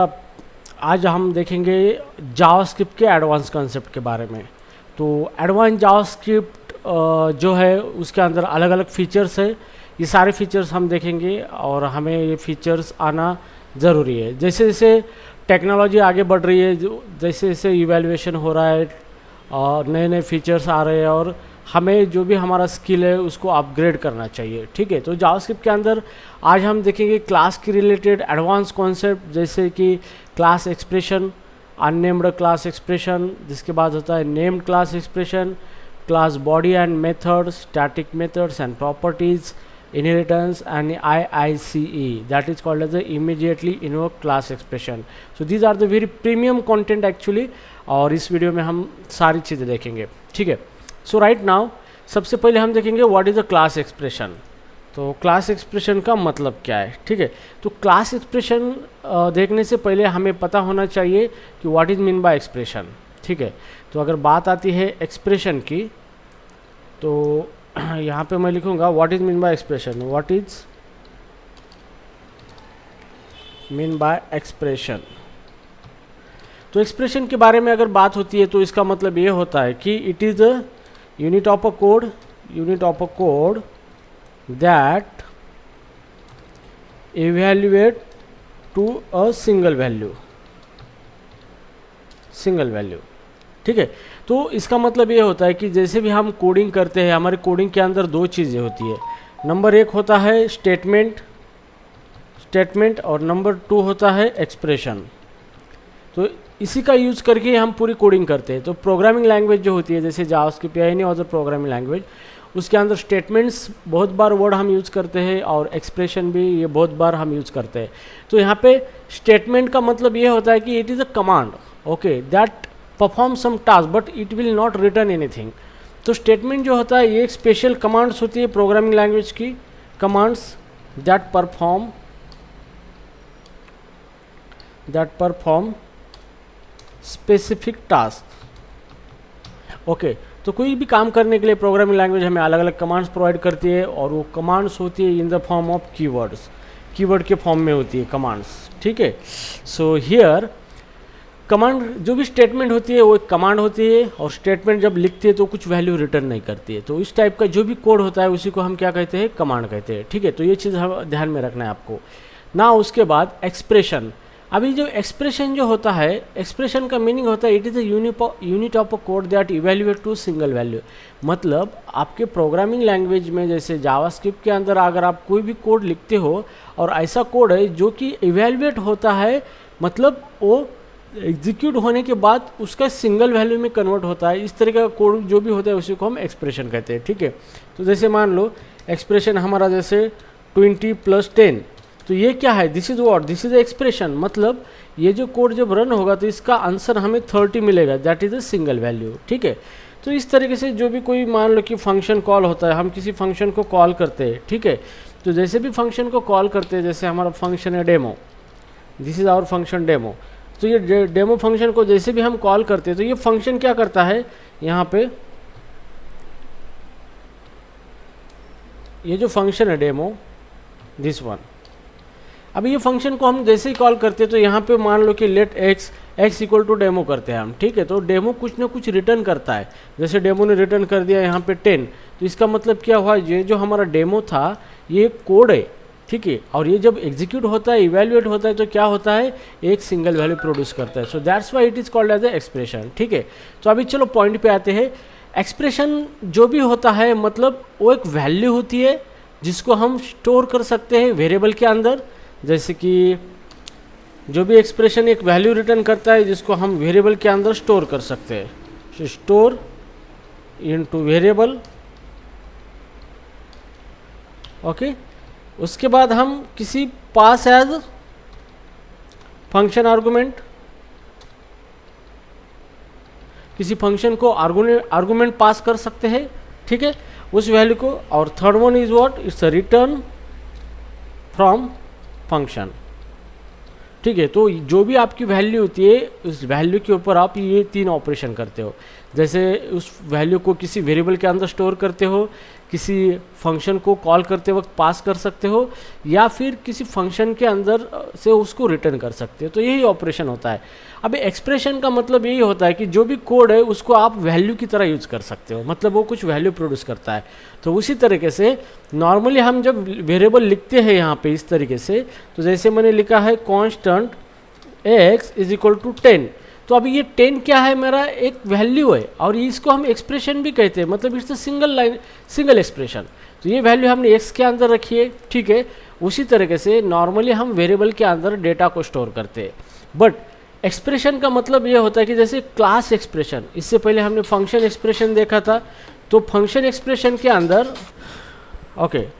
आज हम देखेंगे जावास्क्रिप्ट के एडवांस कंसेप्ट के बारे में। तो एडवांस जावास्क्रिप्ट जो है उसके अंदर अलग अलग फीचर्स है। ये सारे फीचर्स हम देखेंगे और हमें ये फीचर्स आना ज़रूरी है। जैसे जैसे टेक्नोलॉजी आगे बढ़ रही है, जैसे जैसे इवैल्यूएशन हो रहा है और नए नए फीचर्स आ रहे हैं और हमें जो भी हमारा स्किल है उसको अपग्रेड करना चाहिए। ठीक है, तो जावास्क्रिप्ट के अंदर आज हम देखेंगे क्लास के रिलेटेड एडवांस कॉन्सेप्ट, जैसे कि class expression, unnamed class expression, जिसके बाद होता है named class expression, class body and method, static methods and properties, inheritance and IICE, that is called as the immediately invoke class expression. So these are the very premium content actually, और इस video में हम सारी चीज़ें देखेंगे। ठीक है, so right now सबसे पहले हम देखेंगे what is a class expression. तो क्लास एक्सप्रेशन का मतलब क्या है। ठीक है, तो क्लास एक्सप्रेशन देखने से पहले हमें पता होना चाहिए कि what is mean by expression. ठीक है, तो अगर बात आती है एक्सप्रेशन की तो यहाँ पे मैं लिखूंगा what is mean by expression. What is mean by expression. तो एक्सप्रेशन के बारे में अगर बात होती है तो इसका मतलब ये होता है कि it is a unit of a code that evaluate to a single value. ठीक है, तो इसका मतलब ये होता है कि जैसे भी हम कोडिंग करते हैं, हमारे कोडिंग के अंदर दो चीज़ें होती है। नंबर एक होता है स्टेटमेंट और नंबर टू होता है एक्सप्रेशन। तो इसी का यूज़ करके हम पूरी कोडिंग करते हैं। तो प्रोग्रामिंग लैंग्वेज जो होती है जैसे जावास्क्रिप्ट या एनी अदर प्रोग्रामिंग लैंग्वेज, उसके अंदर स्टेटमेंट्स बहुत बार वर्ड हम यूज़ करते हैं और एक्सप्रेशन भी ये बहुत बार हम यूज़ करते हैं। तो यहाँ पे स्टेटमेंट का मतलब ये होता है कि it is a command, okay, that perform some task but it will not return anything. तो स्टेटमेंट जो होता है ये एक स्पेशल कमांड्स होती है प्रोग्रामिंग लैंग्वेज की, commands that perform specific task. Okay, तो कोई भी काम करने के लिए प्रोग्रामिंग लैंग्वेज हमें अलग अलग कमांड्स प्रोवाइड करती है और वो कमांड्स होती है in the form of keyword के फॉर्म में होती है कमांड्स। ठीक है, सो हियर कमांड जो भी स्टेटमेंट होती है वो एक कमांड होती है और स्टेटमेंट जब लिखती है तो कुछ वैल्यू रिटर्न नहीं करती है। तो इस टाइप का जो भी कोड होता है उसी को हम क्या कहते हैं, कमांड कहते हैं। ठीक है, तो ये चीज़ ध्यान में रखना है आपको ना। उसके बाद एक्सप्रेशन। अभी जो एक्सप्रेशन जो होता है, एक्सप्रेशन का मीनिंग होता है it is a unit of a code that evaluate to single value. मतलब आपके प्रोग्रामिंग लैंग्वेज में जैसे जावास्क्रिप्ट के अंदर अगर आप कोई भी कोड लिखते हो और ऐसा कोड है जो कि इवैल्यूएट होता है, मतलब वो एग्जीक्यूट होने के बाद उसका सिंगल वैल्यू में कन्वर्ट होता है, इस तरीके का कोड जो भी होता है उसी को हम एक्सप्रेशन कहते हैं। ठीक है, तो जैसे मान लो एक्सप्रेशन हमारा जैसे 20 + 10, तो ये क्या है, दिस इज एक्सप्रेशन। मतलब ये जो कोड जब रन होगा तो इसका आंसर हमें 30 मिलेगा, that is a single value. ठीक है, तो इस तरीके से जो भी कोई मान लो कि फंक्शन कॉल होता है, हम किसी फंक्शन को कॉल करते हैं। ठीक है, तो जैसे भी फंक्शन को कॉल करते हैं, जैसे हमारा फंक्शन है demo, this is our function demo. तो ये डेमो फंक्शन को जैसे भी हम कॉल करते हैं तो ये फंक्शन क्या करता है, यहाँ पे ये जो फंक्शन है डेमो, दिस वन, अब ये फंक्शन को हम जैसे ही कॉल करते हैं तो यहाँ पे मान लो कि let x equal to demo करते हैं हम। ठीक है, तो डेमो कुछ ना कुछ रिटर्न करता है। जैसे डेमो ने रिटर्न कर दिया यहाँ पे 10, तो इसका मतलब क्या हुआ, ये जो हमारा डेमो था ये कोड है। ठीक है, और ये जब एग्जीक्यूट होता है, इवैल्यूएट होता है, तो क्या होता है, एक सिंगल वैल्यू प्रोड्यूस करता है। So that's why it is called as a expression. ठीक है, तो अभी चलो पॉइंट पे आते हैं। एक्सप्रेशन जो भी होता है मतलब वो एक वैल्यू होती है जिसको हम स्टोर कर सकते हैं वेरिएबल के अंदर। जैसे कि जो भी एक्सप्रेशन एक वैल्यू रिटर्न करता है जिसको हम वेरिएबल के अंदर स्टोर कर सकते हैं। सो स्टोर इनटू वेरिएबल। ओके, उसके बाद हम किसी पास एज फंक्शन आर्गुमेंट, किसी फंक्शन को आर्गुमेंट पास कर सकते हैं। ठीक है, उस वैल्यू को। और third one is what, it's a return from function. ठीक है, तो जो भी आपकी वैल्यू होती है उस वैल्यू के ऊपर आप ये तीन ऑपरेशन करते हो। जैसे उस वैल्यू को किसी वेरिएबल के अंदर स्टोर करते हो, किसी फंक्शन को कॉल करते वक्त पास कर सकते हो, या फिर किसी फंक्शन के अंदर से उसको रिटर्न कर सकते हो। तो यही ऑपरेशन होता है। अब एक्सप्रेशन का मतलब यही होता है कि जो भी कोड है उसको आप वैल्यू की तरह यूज कर सकते हो, मतलब वो कुछ वैल्यू प्रोड्यूस करता है। तो उसी तरीके से नॉर्मली हम जब वेरिएबल लिखते हैं यहाँ पे इस तरीके से, तो जैसे मैंने लिखा है constant x is equal to 10, तो अभी ये 10 क्या है, मेरा एक वैल्यू है, और इसको हम एक्सप्रेशन भी कहते हैं, मतलब it's single line single expression. तो ये वैल्यू हमने x के अंदर रखी है, ठीक है। उसी तरीके से नॉर्मली हम वेरिएबल के अंदर डेटा को स्टोर करते हैं। बट एक्सप्रेशन का मतलब ये होता है कि जैसे क्लास एक्सप्रेशन, इससे पहले हमने फंक्शन एक्सप्रेशन देखा था, तो फंक्शन एक्सप्रेशन के अंदर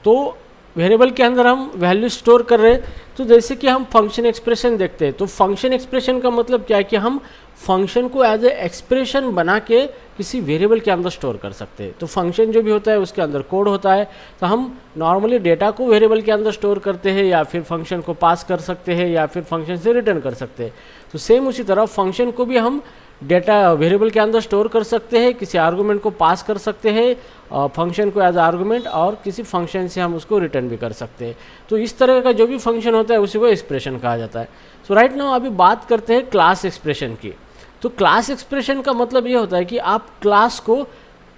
तो वेरिएबल के अंदर हम वैल्यू स्टोर कर रहे हैं। तो जैसे कि हम फंक्शन एक्सप्रेशन देखते हैं, तो फंक्शन एक्सप्रेशन का मतलब क्या है कि हम फंक्शन को एज ए एक्सप्रेशन बना के किसी वेरिएबल के अंदर स्टोर कर सकते हैं। तो फंक्शन जो भी होता है उसके अंदर कोड होता है, तो हम नॉर्मली डेटा को वेरिएबल के अंदर स्टोर करते हैं, या फिर फंक्शन को पास कर सकते हैं, या फिर फंक्शन से रिटर्न कर सकते हैं। तो सेम उसी तरह फंक्शन को भी हम डेटा वेरिएबल के अंदर स्टोर कर सकते हैं, किसी आर्गूमेंट को पास कर सकते हैं फंक्शन को एज आर्गूमेंट, और किसी फंक्शन से हम उसको रिटर्न भी कर सकते हैं। तो इस तरह का जो भी फंक्शन होता है उसी को एक्सप्रेशन कहा जाता है। सो राइट नाउ अभी बात करते हैं क्लास एक्सप्रेशन की। तो क्लास एक्सप्रेशन का मतलब ये होता है कि आप क्लास को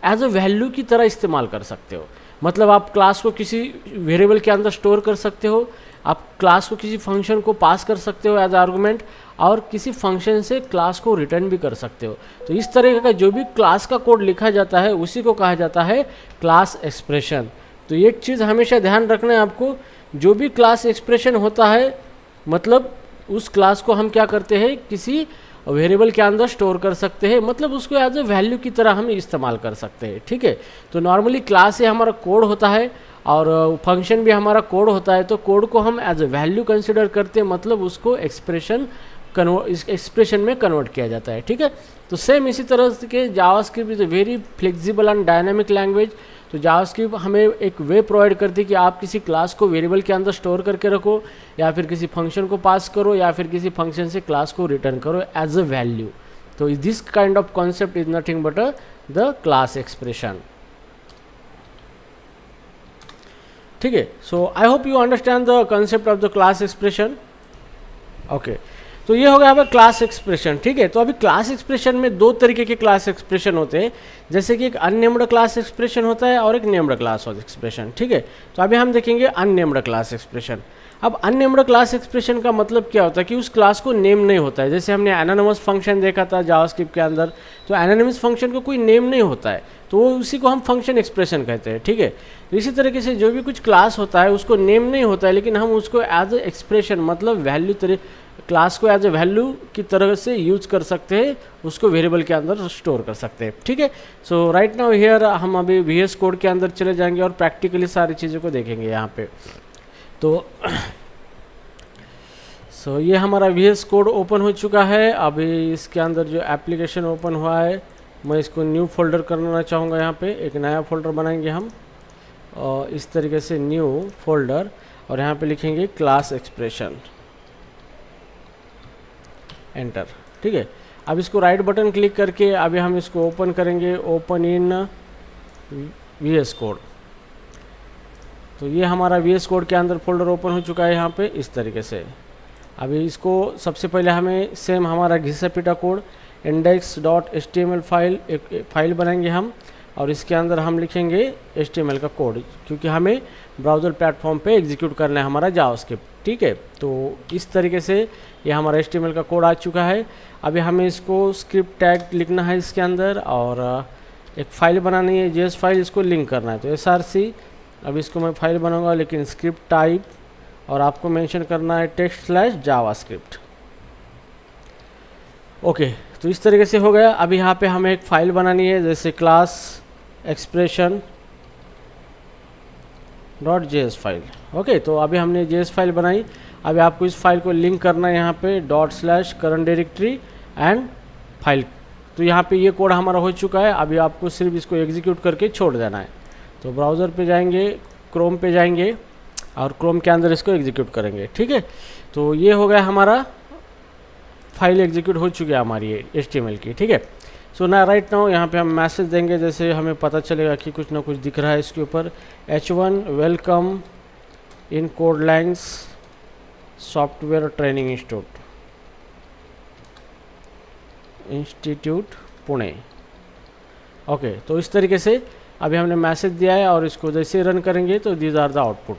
एज अ वैल्यू की तरह इस्तेमाल कर सकते हो, मतलब आप क्लास को किसी वेरिएबल के अंदर स्टोर कर सकते हो, आप क्लास को किसी फंक्शन को पास कर सकते हो एज आर्गूमेंट, और किसी फंक्शन से क्लास को रिटर्न भी कर सकते हो। तो इस तरह का जो भी क्लास का कोड लिखा जाता है उसी को कहा जाता है क्लास एक्सप्रेशन। तो एक चीज़ हमेशा ध्यान रखना है आपको, जो भी क्लास एक्सप्रेशन होता है मतलब उस क्लास को हम क्या करते हैं, किसी वेरिएबल के अंदर स्टोर कर सकते हैं, मतलब उसको एज अ वैल्यू की तरह हम इस्तेमाल कर सकते हैं, ठीक है। तो नॉर्मली क्लास से हमारा कोड होता है और फंक्शन भी हमारा कोड होता है, तो कोड को हम एज अ वैल्यू कंसिडर करते हैं, मतलब उसको एक्सप्रेशन में कन्वर्ट किया जाता है, ठीक है। तो सेम इसी तरह के JavaScript is a very flexible and dynamic language. तो जावास्क्रिप्ट हमें एक वे प्रोवाइड करती है कि आप किसी क्लास को वेरिएबल के अंदर स्टोर करके रखो, या फिर किसी फंक्शन को पास करो, या फिर किसी फंक्शन से क्लास को रिटर्न करो एज अ वैल्यू। तो this kind of concept is nothing but the class expression, ठीक है। So I hope you understand the concept of the class expression. Okay, तो ये हो गया अब क्लास एक्सप्रेशन, ठीक है। तो अभी क्लास एक्सप्रेशन में दो तरीके के क्लास एक्सप्रेशन होते हैं, जैसे कि एक अननेम्ड क्लास एक्सप्रेशन होता है और एक नेम्ड क्लास एक्सप्रेशन, ठीक है। तो अभी हम देखेंगे अननेम्ड क्लास एक्सप्रेशन। अब अननेम्ड क्लास एक्सप्रेशन का मतलब क्या होता है कि उस क्लास को नेम नहीं होता है। जैसे हमने एनोनिमस फंक्शन देखा था जावास्क्रिप्ट के अंदर, तो एनोनिमस फंक्शन को कोई नेम नहीं होता है, तो वो उसी को हम फंक्शन एक्सप्रेशन कहते हैं, ठीक है। तो इसी तरीके से जो भी कुछ क्लास होता है उसको नेम नहीं होता है, लेकिन हम उसको एज ए एक्सप्रेशन मतलब वैल्यू क्लास को एज ए वैल्यू की तरह से यूज कर सकते हैं, उसको वेरिएबल के अंदर स्टोर कर सकते हैं, ठीक है। सो राइट नाउ हियर हम अभी VS कोड के अंदर चले जाएंगे और प्रैक्टिकली सारी चीज़ों को देखेंगे यहाँ पे। तो ये हमारा VS कोड ओपन हो चुका है। अभी इसके अंदर जो एप्लीकेशन ओपन हुआ है, मैं इसको न्यू फोल्डर करना चाहूँगा। यहाँ पे एक नया फोल्डर बनाएंगे हम, और इस तरीके से न्यू फोल्डर, और यहाँ पे लिखेंगे क्लास एक्सप्रेशन, एंटर, ठीक है। अब इसको राइट बटन क्लिक करके अभी हम इसको ओपन करेंगे, ओपन इन VS कोड। तो ये हमारा VS कोड के अंदर फोल्डर ओपन हो चुका है यहाँ पे इस तरीके से। अभी इसको सबसे पहले हमें सेम हमारा घिसा पिटा कोड index.html एक फाइल बनाएंगे हम, और इसके अंदर हम लिखेंगे HTML का कोड, क्योंकि हमें ब्राउज़र प्लेटफॉर्म पे एग्जीक्यूट करना है हमारा जावास्क्रिप्ट, ठीक है। तो इस तरीके से ये हमारा HTML का कोड आ चुका है। अभी हमें इसको स्क्रिप्ट टैग लिखना है इसके अंदर, और एक फ़ाइल बनानी है JS फाइल, इसको लिंक करना है। तो src, अब इसको मैं फाइल बनाऊंगा लेकिन स्क्रिप्ट टाइप, और आपको मेंशन करना है text/javascript। ओके, तो इस तरीके से हो गया। अभी यहाँ पे हमें एक फ़ाइल बनानी है, जैसे class expression .js file. Okay, तो अभी हमने JS फाइल बनाई। अभी आपको इस फाइल को लिंक करना है यहाँ पे ./current directory एंड फाइल। तो यहाँ पे ये कोड हमारा हो चुका है। अभी आपको सिर्फ इसको एग्जीक्यूट करके छोड़ देना है। तो ब्राउज़र पे जाएंगे, क्रोम पे जाएंगे, और क्रोम के अंदर इसको एग्जीक्यूट करेंगे, ठीक है। तो ये हो गया हमारा फाइल एग्जीक्यूट हो चुकी है हमारी HTML की, ठीक है। सो ना राइट नाउ यहाँ पे हम मैसेज देंगे, जैसे हमें पता चलेगा कि कुछ ना कुछ दिख रहा है इसके ऊपर, H1 welcome in Codelangs software training institute Pune. Okay, तो इस तरीके से अभी हमने मैसेज दिया है और इसको जैसे रन करेंगे तो these are the output.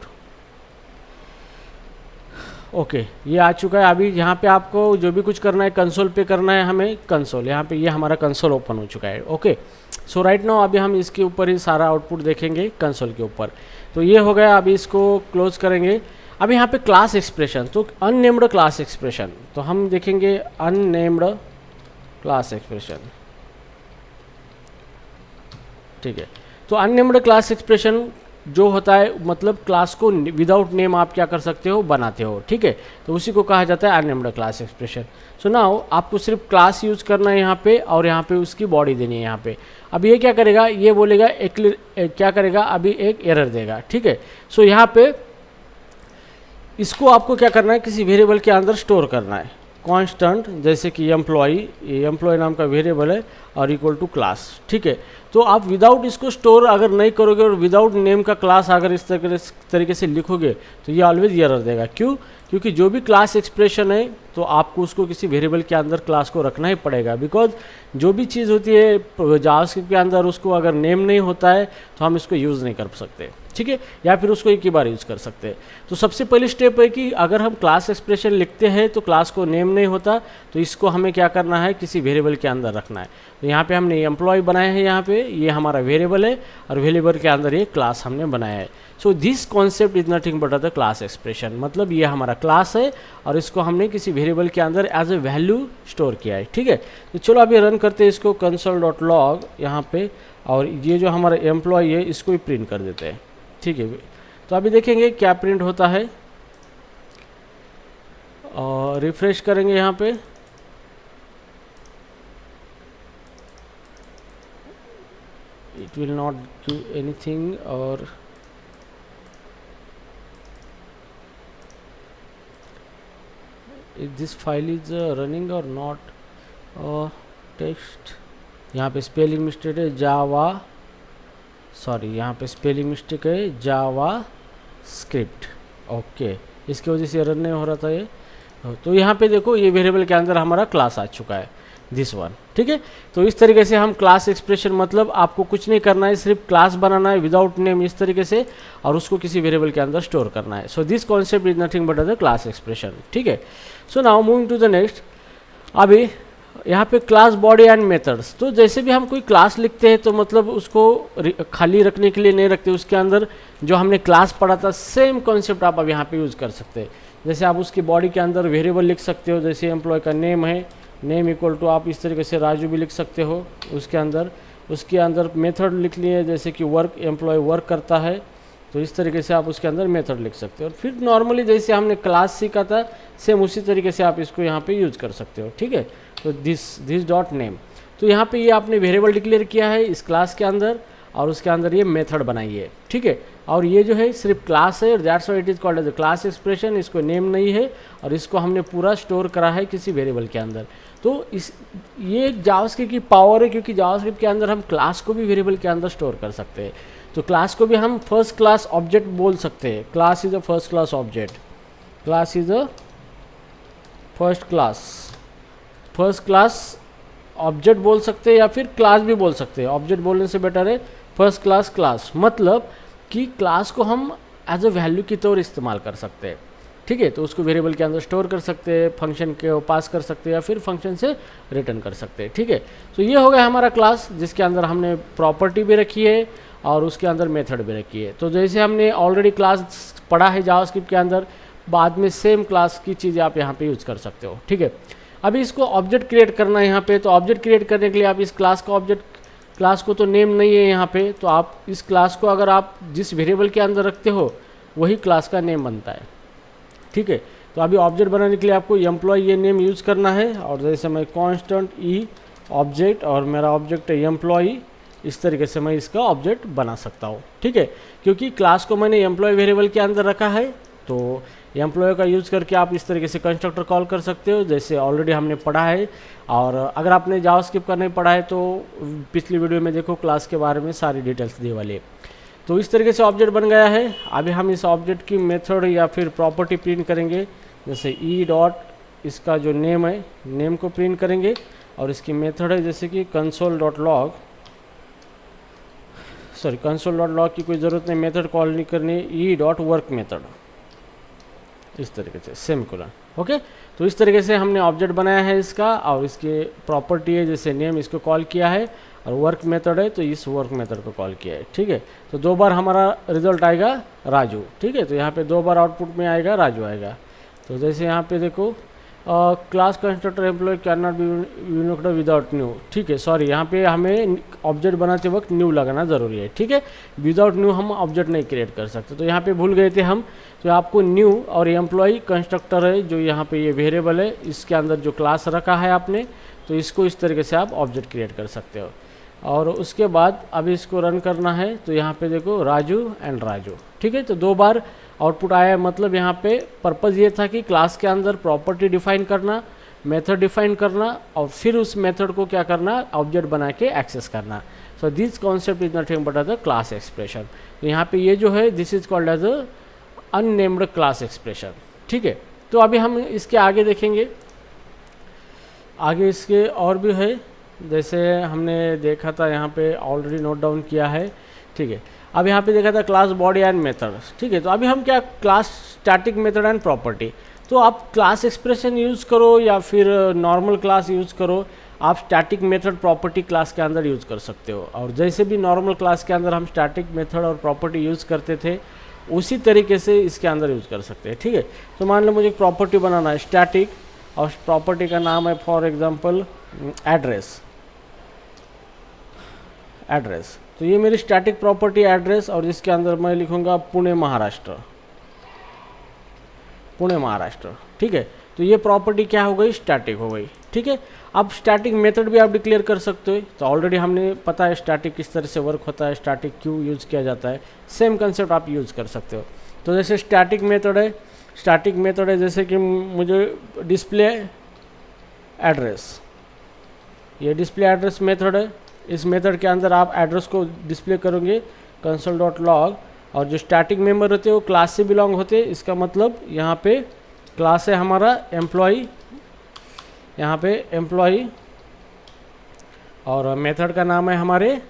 Okay, ये आ चुका है। अभी यहाँ पे आपको जो भी कुछ करना है कंसोल पे करना है हमें, कंसोल यहाँ पे ये हमारा कंसोल ओपन हो चुका है। ओके, सो राइट नाउ अभी हम इसके ऊपर ही सारा आउटपुट देखेंगे कंसोल के ऊपर। तो ये हो गया, अभी इसको क्लोज करेंगे। अब यहाँ पे क्लास एक्सप्रेशन, तो अननेम्ड क्लास एक्सप्रेशन, तो हम देखेंगे अननेम्ड क्लास एक्सप्रेशन। ठीक है, तो अननेम्ड क्लास एक्सप्रेशन जो होता है मतलब क्लास को विदाउट नेम आप क्या कर सकते हो, बनाते हो। ठीक है, तो उसी को कहा जाता है unnamed class expression. So now आपको सिर्फ क्लास यूज करना है यहाँ पे, और यहाँ पे उसकी बॉडी देनी है यहाँ पे। अब ये क्या करेगा, ये बोलेगा क्या करेगा, अभी एक एरर देगा। ठीक है, सो यहाँ पे इसको आपको क्या करना है, किसी वेरिएबल के अंदर स्टोर करना है। कांस्टेंट जैसे कि एम्प्लॉय नाम का वेरिएबल है और इक्वल टू क्लास। ठीक है, तो आप विदाउट इसको स्टोर अगर नहीं करोगे और विदाउट नेम का क्लास अगर इस तरीके से लिखोगे तो ये ऑलवेज एरर देगा। क्यों? क्योंकि जो भी क्लास एक्सप्रेशन है तो आपको उसको किसी वेरिएबल के अंदर क्लास को रखना ही पड़ेगा, बिकॉज जो भी चीज़ होती है जावास्क्रिप्ट के अंदर उसको अगर नेम नहीं होता है तो हम इसको यूज़ नहीं कर सकते। ठीक है, या फिर उसको एक ही बार यूज़ कर सकते हैं। तो सबसे पहली स्टेप है कि अगर हम क्लास एक्सप्रेशन लिखते हैं तो क्लास को नेम नहीं होता, तो इसको हमें क्या करना है, किसी वेरिएबल के अंदर रखना है। तो यहाँ पे हमने एम्प्लॉय बनाया है, यहाँ पे ये हमारा वेरिएबल है और वेरिएबल के अंदर ये क्लास हमने बनाया है। So this concept is nothing but the class expression, मतलब ये हमारा क्लास है और इसको हमने किसी वेरिएबल के अंदर एज ए वैल्यू स्टोर किया है। ठीक है, तो चलो अभी रन करते हैं इसको console.log यहाँ पे, और ये जो हमारा एम्प्लॉय है इसको ही प्रिंट कर देते हैं। ठीक है, तो अभी देखेंगे क्या प्रिंट होता है, और रिफ्रेश करेंगे यहाँ पे। It will not give anything, और दिस फाइल इज रनिंग और नॉट टेक्स्ट। यहाँ पे स्पेलिंग मिस्टेक है, यहाँ पे स्पेलिंग मिस्टेक है जावा स्क्रिप्ट। ओके, इसकी वजह से रन नहीं हो रहा था ये। तो यहाँ पे देखो ये वेरिएबल के अंदर हमारा क्लास आ चुका है, दिस वन। ठीक है, तो इस तरीके से हम क्लास एक्सप्रेशन, मतलब आपको कुछ नहीं करना है, सिर्फ क्लास बनाना है विदाउट नेम इस तरीके से, और उसको किसी वेरिएबल के अंदर स्टोर करना है। So this concept is nothing but the class expression. ठीक है, so now moving to the next. अभी यहाँ पे क्लास बॉडी एंड मेथड्स, तो जैसे भी हम कोई क्लास लिखते हैं तो मतलब उसको खाली रखने के लिए नहीं रखते, उसके अंदर जो हमने क्लास पढ़ा था सेम कॉन्सेप्ट आप अब यहाँ पे यूज़ कर सकते हैं। जैसे आप उसकी बॉडी के अंदर वेरिएबल लिख सकते हो, जैसे एम्प्लॉय का नेम है, नेम इक्वल टू आप इस तरीके से राजू भी लिख सकते हो उसके अंदर मेथड लिख लिए, जैसे कि वर्क, एम्प्लॉय वर्क करता है तो इस तरीके से आप उसके अंदर मेथड लिख सकते हो। और फिर नॉर्मली जैसे हमने क्लास सीखा था सेम उसी तरीके से आप इसको यहाँ पे यूज कर सकते हो। ठीक है, तो दिस डॉट नेम, तो यहाँ पे ये आपने वेरिएबल डिक्लेयर किया है इस क्लास के अंदर, और उसके अंदर ये मेथड बनाई है। ठीक है, और ये जो है सिर्फ क्लास है, that's why it is called as a class expression. इसको नेम नहीं है और इसको हमने पूरा स्टोर करा है किसी वेरिएबल के अंदर। तो ये जावास्क्रिप्ट की पावर है, क्योंकि जावास्क्रिप्ट के अंदर हम क्लास को भी वेरिएबल के अंदर स्टोर कर सकते हैं। तो क्लास को भी हम फर्स्ट क्लास ऑब्जेक्ट बोल सकते हैं। Class is a first class object, class is a first class object बोल सकते हैं, या फिर क्लास भी बोल सकते हैं। ऑब्जेक्ट बोलने से बेटर है फर्स्ट क्लास क्लास, मतलब कि क्लास को हम एज अ वैल्यू की तौर इस्तेमाल कर सकते हैं। ठीक है, तो उसको वेरिएबल के अंदर स्टोर कर सकते हैं, फंक्शन के पास कर सकते हैं, या फिर फंक्शन से रिटर्न कर सकते हैं। ठीक है, तो ये हो गया हमारा क्लास, जिसके अंदर हमने प्रॉपर्टी भी रखी है और उसके अंदर मेथड भी रखी है। तो जैसे हमने ऑलरेडी क्लास पढ़ा है जावास्क्रिप्ट के अंदर, बाद में सेम क्लास की चीज़ें आप यहाँ पे यूज़ कर सकते हो। ठीक है, अभी इसको ऑब्जेक्ट क्रिएट करना है यहाँ पे। तो ऑब्जेक्ट क्रिएट करने के लिए आप इस क्लास का क्लास को तो नेम नहीं है यहाँ पे, तो आप इस क्लास को अगर आप जिस वेरिएबल के अंदर रखते हो वही क्लास का नेम बनता है। ठीक है, तो अभी ऑब्जेक्ट बनाने के लिए आपको एम्प्लॉय ये नेम यूज़ करना है, और जैसे मैं कांस्टेंट ई ऑब्जेक्ट, और मेरा ऑब्जेक्ट है एम्प्लॉय, इस तरीके से मैं इसका ऑब्जेक्ट बना सकता हूँ। ठीक है, क्योंकि क्लास को मैंने एम्प्लॉय वेरिएबल के अंदर रखा है, तो एम्प्लॉय का यूज़ करके आप इस तरीके से कंस्ट्रक्टर कॉल कर सकते हो, जैसे ऑलरेडी हमने पढ़ा है। और अगर आपने जावास्क्रिप्ट का नहीं पढ़ा है तो पिछली वीडियो में देखो, क्लास के बारे में सारी डिटेल्स दी वाली है। तो इस तरीके से ऑब्जेक्ट बन गया है। अभी हम इस ऑब्जेक्ट की मेथड या फिर प्रॉपर्टी प्रिंट करेंगे, जैसे ई डॉट इसका जो नेम है, नेम को प्रिंट करेंगे। और इसकी मेथड है जैसे कि कंसोल डॉट लॉग की कोई ज़रूरत नहीं, मेथड कॉल नहीं करनी, ई डॉट वर्क मेथड, इस तरीके से सेमीकोलन। ओके, तो इस तरीके से हमने ऑब्जेक्ट बनाया है इसका, और इसके प्रॉपर्टी है जैसे नेम, इसको कॉल किया है, और वर्क मेथड है तो इस वर्क मेथड को कॉल किया है। ठीक है, तो 2 बार हमारा रिजल्ट आएगा राजू। ठीक है, तो यहाँ पे 2 बार आउटपुट में आएगा राजू आएगा। तो जैसे यहाँ पे देखो, class constructor employ can not be invoked without new. ठीक है, सॉरी, यहाँ पे हमें ऑब्जेक्ट बनाते वक्त न्यू लगाना ज़रूरी है। ठीक है, विदाउट न्यू हम ऑब्जेक्ट नहीं क्रिएट कर सकते, तो यहाँ पे भूल गए थे हम। तो आपको न्यू और एम्प्लॉय कंस्ट्रक्टर है जो यहाँ पे ये वेरिएबल है, इसके अंदर जो क्लास रखा है आपने, तो इसको इस तरीके से आप ऑब्जेक्ट क्रिएट कर सकते हो। और उसके बाद अभी इसको रन करना है, तो यहाँ पे देखो राजू एंड राजू। ठीक है, तो 2 बार आउटपुट आया। मतलब यहाँ पे पर्पज़ ये था कि क्लास के अंदर प्रॉपर्टी डिफाइन करना, मेथड डिफाइन करना, और फिर उस मेथड को क्या करना, ऑब्जेक्ट बना के एक्सेस करना। So this concept is nothing but the class expression. तो यहाँ पे ये जो है, this is called as a unnamed class expression. ठीक है, तो अभी हम इसके आगे देखेंगे, आगे इसके और भी है, जैसे हमने देखा था यहाँ पे ऑलरेडी नोट डाउन किया है। ठीक है, अब यहाँ पे देखा था क्लास बॉडी एंड मेथड। ठीक है, तो अभी हम क्या, class static method and property. तो आप क्लास एक्सप्रेशन यूज़ करो या फिर नॉर्मल क्लास यूज़ करो, आप स्टैटिक मेथड प्रॉपर्टी क्लास के अंदर यूज़ कर सकते हो। और जैसे भी नॉर्मल क्लास के अंदर हम स्टैटिक मेथड और प्रॉपर्टी यूज़ करते थे, उसी तरीके से इसके अंदर यूज़ कर सकते हैं। ठीक है, तो मान लो मुझे प्रॉपर्टी बनाना है स्टैटिक, और प्रॉपर्टी का नाम है फॉर एग्जांपल एड्रेस। तो ये मेरी स्टैटिक प्रॉपर्टी एड्रेस, और इसके अंदर मैं लिखूंगा पुणे महाराष्ट्र। ठीक है, तो ये प्रॉपर्टी क्या हो गई, स्टैटिक हो गई। ठीक है, अब स्टैटिक मेथड भी आप डिक्लेयर कर सकते हो। तो ऑलरेडी हमने पता है स्टैटिक किस तरह से वर्क होता है, स्टैटिक क्यों यूज़ किया जाता है, सेम कंसेप्ट आप यूज़ कर सकते हो। तो जैसे स्टैटिक मेथड है जैसे कि मुझे डिस्प्ले एड्रेस, ये डिस्प्ले एड्रेस मेथड है। इस मेथड के अंदर आप एड्रेस को डिस्प्ले करोगे कंसोल डॉट लॉग, और जो स्टैटिक मेंबर होते हैं वो क्लास से बिलोंग होते हैं। इसका मतलब यहाँ पे क्लास है हमारा एम्प्लॉय, यहाँ पे एम्प्लॉय, और मेथड का नाम है हमारे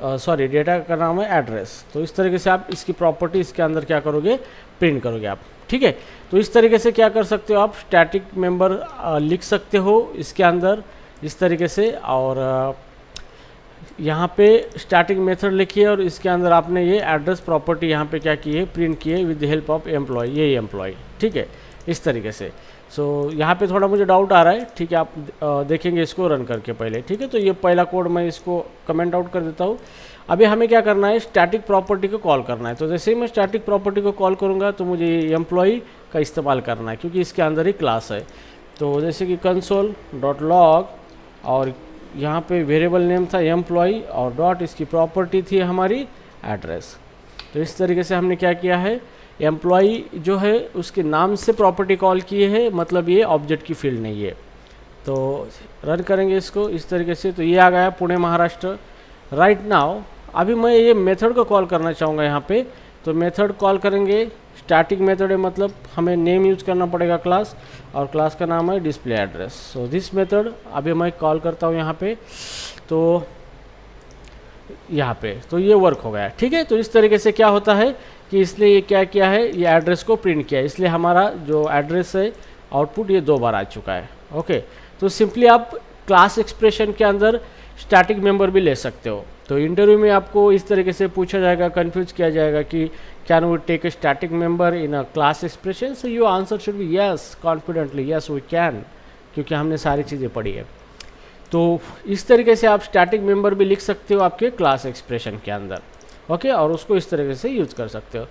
डेटा का नाम है एड्रेस। तो इस तरीके से आप इसकी प्रॉपर्टी इसके अंदर क्या करोगे, प्रिंट करोगे आप। ठीक है, तो इस तरीके से क्या कर सकते हो, आप स्टैटिक मेंबर लिख सकते हो इसके अंदर इस तरीके से। और यहाँ पे स्टैटिक मेथड लिखिए, और इसके अंदर आपने ये एड्रेस प्रॉपर्टी यहाँ पे क्या की है, प्रिंट की है with the help of employ, ये एम्प्लॉय। ठीक है, इस तरीके से। सो यहाँ पे थोड़ा मुझे डाउट आ रहा है। ठीक है, आप देखेंगे इसको रन करके पहले। ठीक है, तो ये पहला कोड मैं इसको कमेंट आउट कर देता हूँ। अभी हमें क्या करना है, स्टैटिक प्रॉपर्टी को कॉल करना है। तो जैसे ही मैं स्टैटिक प्रॉपर्टी को कॉल करूँगा तो मुझे एम्प्लॉय का इस्तेमाल करना है, क्योंकि इसके अंदर ही क्लास है। तो जैसे कि कंसोल डॉट लॉग, और यहाँ पे वेरिएबल नेम था एम्प्लॉय, और डॉट इसकी प्रॉपर्टी थी हमारी एड्रेस। तो इस तरीके से हमने क्या किया है, एम्प्लॉय जो है उसके नाम से प्रॉपर्टी कॉल किए है, मतलब ये ऑब्जेक्ट की फील्ड नहीं है। तो रन करेंगे इसको इस तरीके से, तो ये आ गया पुणे महाराष्ट्र। राइट नाउ अभी मैं ये मेथड को कॉल करना चाहूँगा यहाँ पे। तो मेथड कॉल करेंगे, स्टैटिक मेथड है, मतलब हमें नेम यूज करना पड़ेगा क्लास, और क्लास का नाम है display address. So this method अभी मैं कॉल करता हूँ यहाँ पे, तो यहाँ पे तो ये वर्क हो गया। ठीक है, तो इस तरीके से क्या होता है कि इसने ये क्या किया है, ये एड्रेस को प्रिंट किया है, इसलिए हमारा जो एड्रेस है आउटपुट ये 2 बार आ चुका है। ओके, तो सिंपली आप क्लास एक्सप्रेशन के अंदर स्टैटिक मेंबर भी ले सकते हो। तो इंटरव्यू में आपको इस तरीके से पूछा जाएगा, कंफ्यूज किया जाएगा कि can we take a static member in a class expression, so your answer should be yes, confidently yes we can, क्योंकि हमने सारी चीज़ें पढ़ी है। तो इस तरीके से आप स्टैटिक मेंबर भी लिख सकते हो आपके क्लास एक्सप्रेशन के अंदर। ओके, और उसको इस तरीके से यूज कर सकते हो।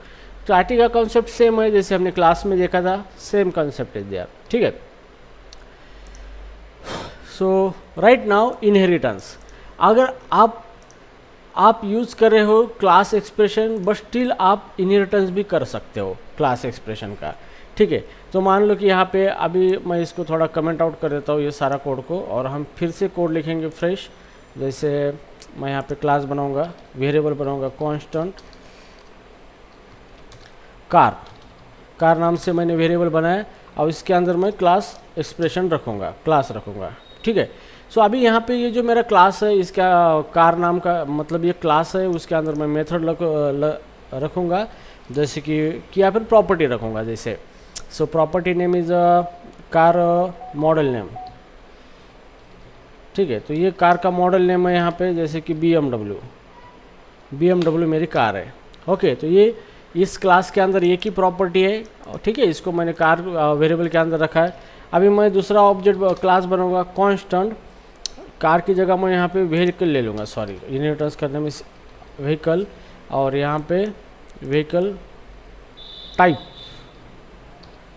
स्टैटिक का कॉन्सेप्ट सेम है जैसे हमने क्लास में देखा था, सेम कॉन्सेप्ट इज देयर। ठीक है, सो राइट नाउ इनहेरिटेंस, अगर आप यूज कर रहे हो क्लास एक्सप्रेशन, बट स्टिल आप इनहेरिटेंस भी कर सकते हो क्लास एक्सप्रेशन का। ठीक है। तो मान लो कि यहाँ पे अभी मैं इसको थोड़ा कमेंट आउट कर देता हूँ ये सारा कोड को, और हम फिर से कोड लिखेंगे फ्रेश। जैसे मैं यहाँ पे क्लास बनाऊँगा, वेरिएबल बनाऊँगा कांस्टेंट कार नाम से मैंने वेरिएबल बनाया, और इसके अंदर मैं क्लास एक्सप्रेशन रखूँगा, क्लास रखूँगा, ठीक है। सो अभी यहाँ पे ये जो मेरा क्लास है, इसका कार नाम का मतलब ये क्लास है, उसके अंदर मैं मेथड रखूँगा, जैसे कि या फिर प्रॉपर्टी रखूँगा जैसे। So property name is car model name, ठीक है। तो ये कार का मॉडल नेम है यहाँ पे, जैसे कि BMW मेरी कार है, ओके। तो ये इस क्लास के अंदर एक ही प्रॉपर्टी है, ठीक है। इसको मैंने कार वेरिएबल के अंदर रखा है। अभी मैं दूसरा ऑब्जेक्ट क्लास बनाऊंगा कांस्टेंट कार की जगह मैं यहाँ पे व्हीकल ले लूँगा, सॉरी इनहेरिटेंस करने में व्हीकल, और यहाँ पे व्हीकल टाइप,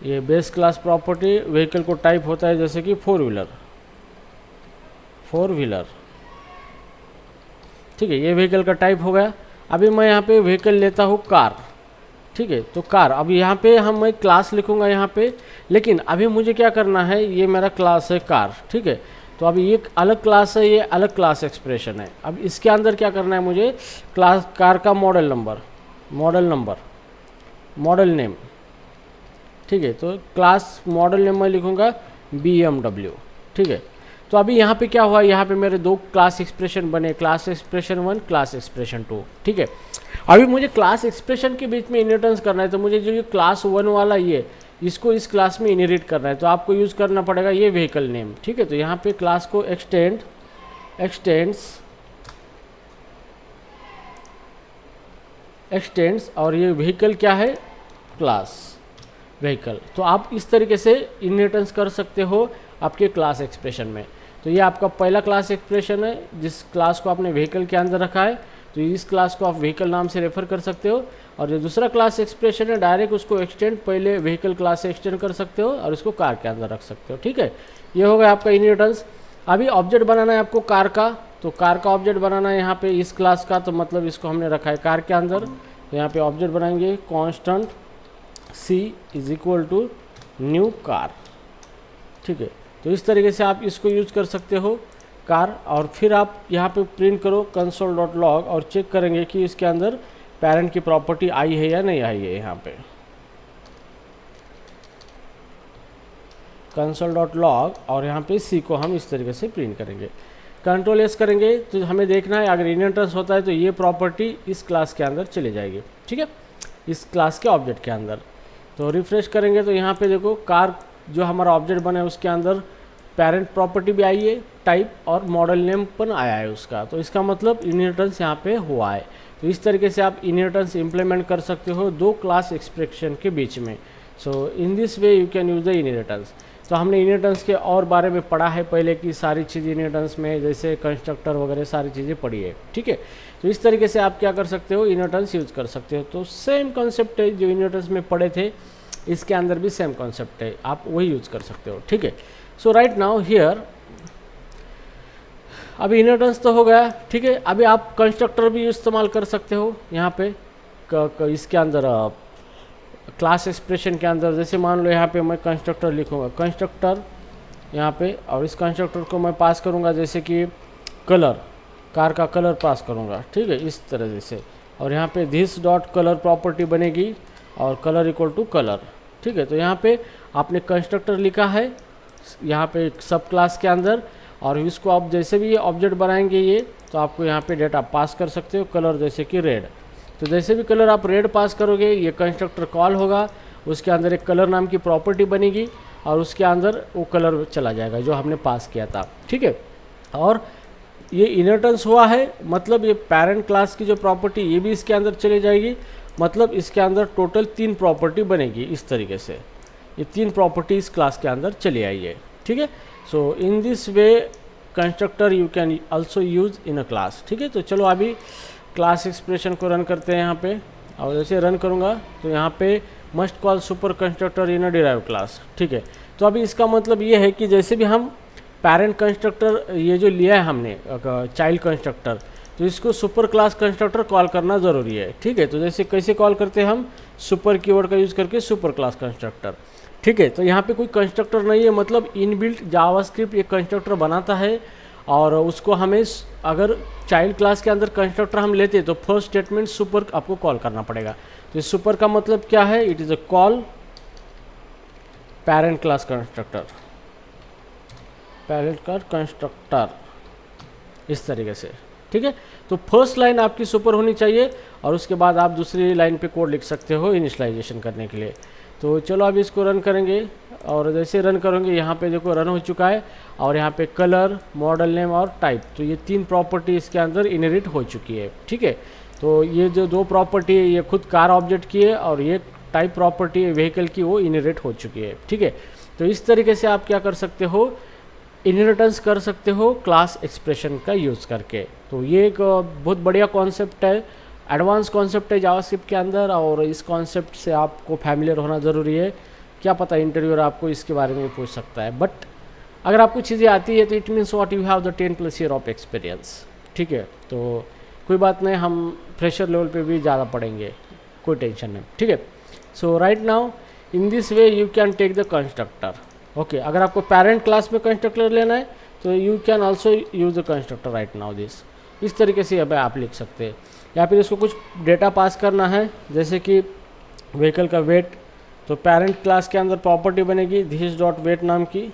ये बेस क्लास प्रॉपर्टी व्हीकल को टाइप होता है जैसे कि फोर व्हीलर, ठीक है। ये व्हीकल का टाइप हो गया। अभी मैं यहाँ पे व्हीकल लेता हूँ कार, ठीक है। तो कार, अब यहाँ पे मैं क्लास लिखूँगा यहाँ पे, लेकिन अभी मुझे क्या करना है, ये मेरा क्लास है कार, ठीक है। तो अभी ये अलग क्लास है, ये अलग क्लास एक्सप्रेशन है। अब इसके अंदर क्या करना है मुझे, क्लास कार का मॉडल नेम, ठीक है। तो क्लास मॉडल नेम मैं लिखूँगा BMW, ठीक है। तो अभी यहाँ पे क्या हुआ, यहाँ पे मेरे दो क्लास एक्सप्रेशन बने, क्लास एक्सप्रेशन 1, क्लास एक्सप्रेशन 2, ठीक है। अभी मुझे क्लास एक्सप्रेशन के बीच में इनहेरिटेंस करना है, तो मुझे जो ये क्लास 1 वाला ये इसको इस क्लास में इनहेरिट करना है, तो आपको यूज़ करना पड़ेगा ये व्हीकल नेम, ठीक है। तो यहाँ पे क्लास को एक्सटेंड्स और ये व्हीकल क्या है, क्लास व्हीकल। तो आप इस तरीके से इनहेरिटेंस कर सकते हो आपके क्लास एक्सप्रेशन में। तो ये आपका पहला क्लास एक्सप्रेशन है, जिस क्लास को आपने व्हीकल के अंदर रखा है, तो इस क्लास को आप व्हीकल नाम से रेफर कर सकते हो। और जो दूसरा क्लास एक्सप्रेशन है, डायरेक्ट उसको एक्सटेंड पहले व्हीकल क्लास से एक्सटेंड कर सकते हो और इसको कार के अंदर रख सकते हो, ठीक है। ये हो गया आपका इनहेरिटेंस। अभी ऑब्जेक्ट बनाना है आपको कार का, तो कार का ऑब्जेक्ट बनाना है यहाँ पे इस क्लास का, तो मतलब इसको हमने रखा है कार के अंदर। तो यहाँ पे ऑब्जेक्ट बनाएंगे constant C is equal to new car, ठीक है। तो इस तरीके से आप इसको यूज कर सकते हो कार, और फिर आप यहाँ पे प्रिंट करो console.log और चेक करेंगे कि इसके अंदर पेरेंट की प्रॉपर्टी आई है या नहीं आई है। यहाँ पे console.log और यहाँ पे C को हम इस तरीके से प्रिंट करेंगे। कंट्रोल S करेंगे तो हमें देखना है अगर इनहेरिटेंस होता है तो ये प्रॉपर्टी इस क्लास के अंदर चली जाएगी, ठीक है, इस क्लास के ऑब्जेक्ट के अंदर। तो रिफ्रेश करेंगे तो यहाँ पे देखो कार जो हमारा ऑब्जेक्ट बना है उसके अंदर पेरेंट प्रॉपर्टी भी आई है, टाइप और मॉडल नेम पर आया है उसका, तो इसका मतलब इनहेरिटेंस यहाँ पे हुआ है। तो इस तरीके से आप इनहेरिटेंस इम्प्लीमेंट कर सकते हो दो क्लास एक्सप्रेशन के बीच में। So in this way you can use the inheritance. तो हमने इनहेरिटेंस के और बारे में पढ़ा है पहले की सारी चीज़ इनहेरिटेंस में, जैसे कंस्ट्रक्टर वगैरह सारी चीज़ें पढ़ी है, ठीक है। तो इस तरीके से आप क्या कर सकते हो, इनहेरिटेंस यूज़ कर सकते हो। तो सेम कॉन्सेप्ट है जो इनहेरिटेंस में पढ़े थे, इसके अंदर भी सेम कॉन्सेप्ट है, आप वही यूज़ कर सकते हो, ठीक है। सो राइट नाउ हियर अभी इनहेरिटेंस तो हो गया, ठीक है। अभी आप कंस्ट्रक्टर भी इस्तेमाल कर सकते हो यहाँ पे इसके अंदर क्लास एक्सप्रेशन के अंदर। जैसे मान लो यहाँ पे मैं कंस्ट्रक्टर लिखूँगा, कंस्ट्रक्टर यहाँ पे, और इस कंस्ट्रक्टर को मैं पास करूँगा जैसे कि कलर, कार का कलर पास करूँगा, ठीक है, इस तरह से। और यहाँ पे दिस डॉट कलर प्रॉपर्टी बनेगी और कलर इक्वल टू कलर, ठीक है। तो यहाँ पे आपने कंस्ट्रक्टर लिखा है यहाँ पे सब क्लास के अंदर, और इसको आप जैसे भी ये ऑब्जेक्ट बनाएंगे ये, तो आपको यहाँ पे डेटा पास कर सकते हो, कलर जैसे कि रेड। तो जैसे भी कलर आप रेड पास करोगे ये कंस्ट्रक्टर कॉल होगा, उसके अंदर एक कलर नाम की प्रॉपर्टी बनेगी और उसके अंदर वो कलर चला जाएगा जो हमने पास किया था, ठीक है। और ये इनहेरिटेंस हुआ है, मतलब ये पेरेंट क्लास की जो प्रॉपर्टी ये भी इसके अंदर चली जाएगी, मतलब इसके अंदर टोटल 3 प्रॉपर्टी बनेगी। इस तरीके से ये 3 प्रॉपर्टी इस क्लास के अंदर चली आई है, ठीक है। So in this way constructor you can also use in a class, ठीक है। तो चलो अभी क्लास एक्सप्रेशन को रन करते हैं यहाँ पे, और जैसे रन करूँगा तो यहाँ पे मस्ट कॉल सुपर कंस्ट्रक्टर इन अ डिराइव क्लास, ठीक है। तो अभी इसका मतलब ये है कि जैसे भी हम पेरेंट कंस्ट्रक्टर ये जो लिया है हमने चाइल्ड कंस्ट्रक्टर, तो इसको सुपर क्लास कंस्ट्रक्टर कॉल करना ज़रूरी है, ठीक है। तो जैसे कैसे कॉल करते हैं हम, सुपर कीवर्ड का यूज़ करके सुपर क्लास कंस्ट्रक्टर। ठीक है। तो यहाँ पे कोई कंस्ट्रक्टर नहीं है, मतलब इनबिल्ट जावास्क्रिप्ट एक कंस्ट्रक्टर बनाता है और उसको हमें अगर चाइल्ड क्लास के अंदर कंस्ट्रक्टर हम लेते हैं तो फर्स्ट स्टेटमेंट सुपर आपको कॉल करना पड़ेगा। तो इस सुपर का मतलब क्या है, it is a call parent class constructor, parent class constructor इस तरीके से, ठीक है। तो फर्स्ट लाइन आपकी सुपर होनी चाहिए और उसके बाद आप दूसरी लाइन पे कोड लिख सकते हो इनिशियलाइजेशन करने के लिए। तो चलो अभी इसको रन करेंगे और जैसे रन करेंगे यहाँ पे देखो रन हो चुका है और यहाँ पे कलर, मॉडल नेम और टाइप, तो ये 3 प्रॉपर्टी इसके अंदर इनहेरिट हो चुकी है, ठीक है। तो ये जो 2 प्रॉपर्टी है ये खुद कार ऑब्जेक्ट की है और ये टाइप प्रॉपर्टी है व्हीकल की, वो इनहेरिट हो चुकी है, ठीक है। तो इस तरीके से आप क्या कर सकते हो, इनहेरिटेंस कर सकते हो क्लास एक्सप्रेशन का यूज़ करके। तो ये एक बहुत बढ़िया कॉन्सेप्ट है, एडवांस कॉन्सेप्ट है जावास्क्रिप्ट के अंदर और इस कॉन्सेप्ट से आपको फैमिलियर होना ज़रूरी है। क्या पता इंटरव्यूअर आपको इसके बारे में पूछ सकता है, बट अगर आपको चीज़ें आती है तो it means what you have the 10+ year of experience, ठीक है। तो कोई बात नहीं, हम फ्रेशर लेवल पे भी ज़्यादा पढ़ेंगे, कोई टेंशन नहीं, ठीक है। So right now in this way you can take the constructor, okay. अगर आपको पेरेंट क्लास में कंस्ट्रक्टर लेना है तो you can also use the constructor right now this, इस तरीके से अब आप लिख सकते हैं। या फिर इसको कुछ डेटा पास करना है जैसे कि व्हीकल का वेट, तो पेरेंट क्लास के अंदर प्रॉपर्टी बनेगी दिस डॉट वेट नाम की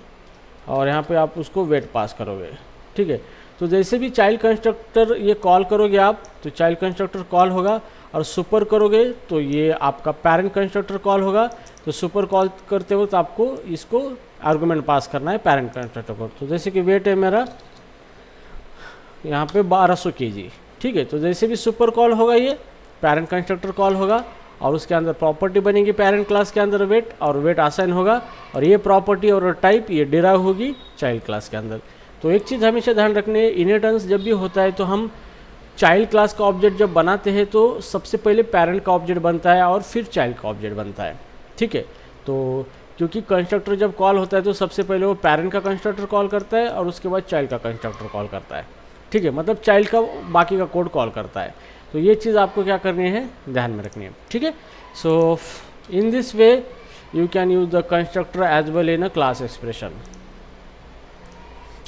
और यहाँ पे आप उसको वेट पास करोगे, ठीक है। तो जैसे भी चाइल्ड कंस्ट्रक्टर ये कॉल करोगे आप, तो चाइल्ड कंस्ट्रक्टर कॉल होगा और सुपर करोगे तो ये आपका पेरेंट कंस्ट्रक्टर कॉल होगा। तो सुपर कॉल करते वक्त आपको इसको आर्गुमेंट पास करना है पेरेंट कंस्ट्रक्टर को। तो जैसे कि वेट है मेरा यहाँ पे 1200 kg, ठीक है। तो जैसे भी सुपर कॉल होगा ये पेरेंट कंस्ट्रक्टर कॉल होगा और उसके अंदर प्रॉपर्टी बनेगी पेरेंट क्लास के अंदर वेट, और वेट असाइन होगा और ये प्रॉपर्टी और टाइप ये डिराइव होगी चाइल्ड क्लास के अंदर। तो एक चीज़ हमेशा ध्यान रखनी है, इनहेरिटेंस जब भी होता है तो हम चाइल्ड क्लास का ऑब्जेक्ट जब बनाते हैं तो सबसे पहले पेरेंट का ऑब्जेक्ट बनता है और फिर चाइल्ड का ऑब्जेक्ट बनता है, ठीक है। तो क्योंकि कंस्ट्रक्टर जब कॉल होता है तो सबसे पहले वो पेरेंट का कंस्ट्रक्टर कॉल करता है और उसके बाद चाइल्ड का कंस्ट्रक्टर कॉल करता है, ठीक है। मतलब चाइल्ड का बाकी का कोड कॉल करता है। तो ये चीज़ आपको क्या करनी है, ध्यान में रखनी है, ठीक है। So in this way you can use the constructor as well in a class expression.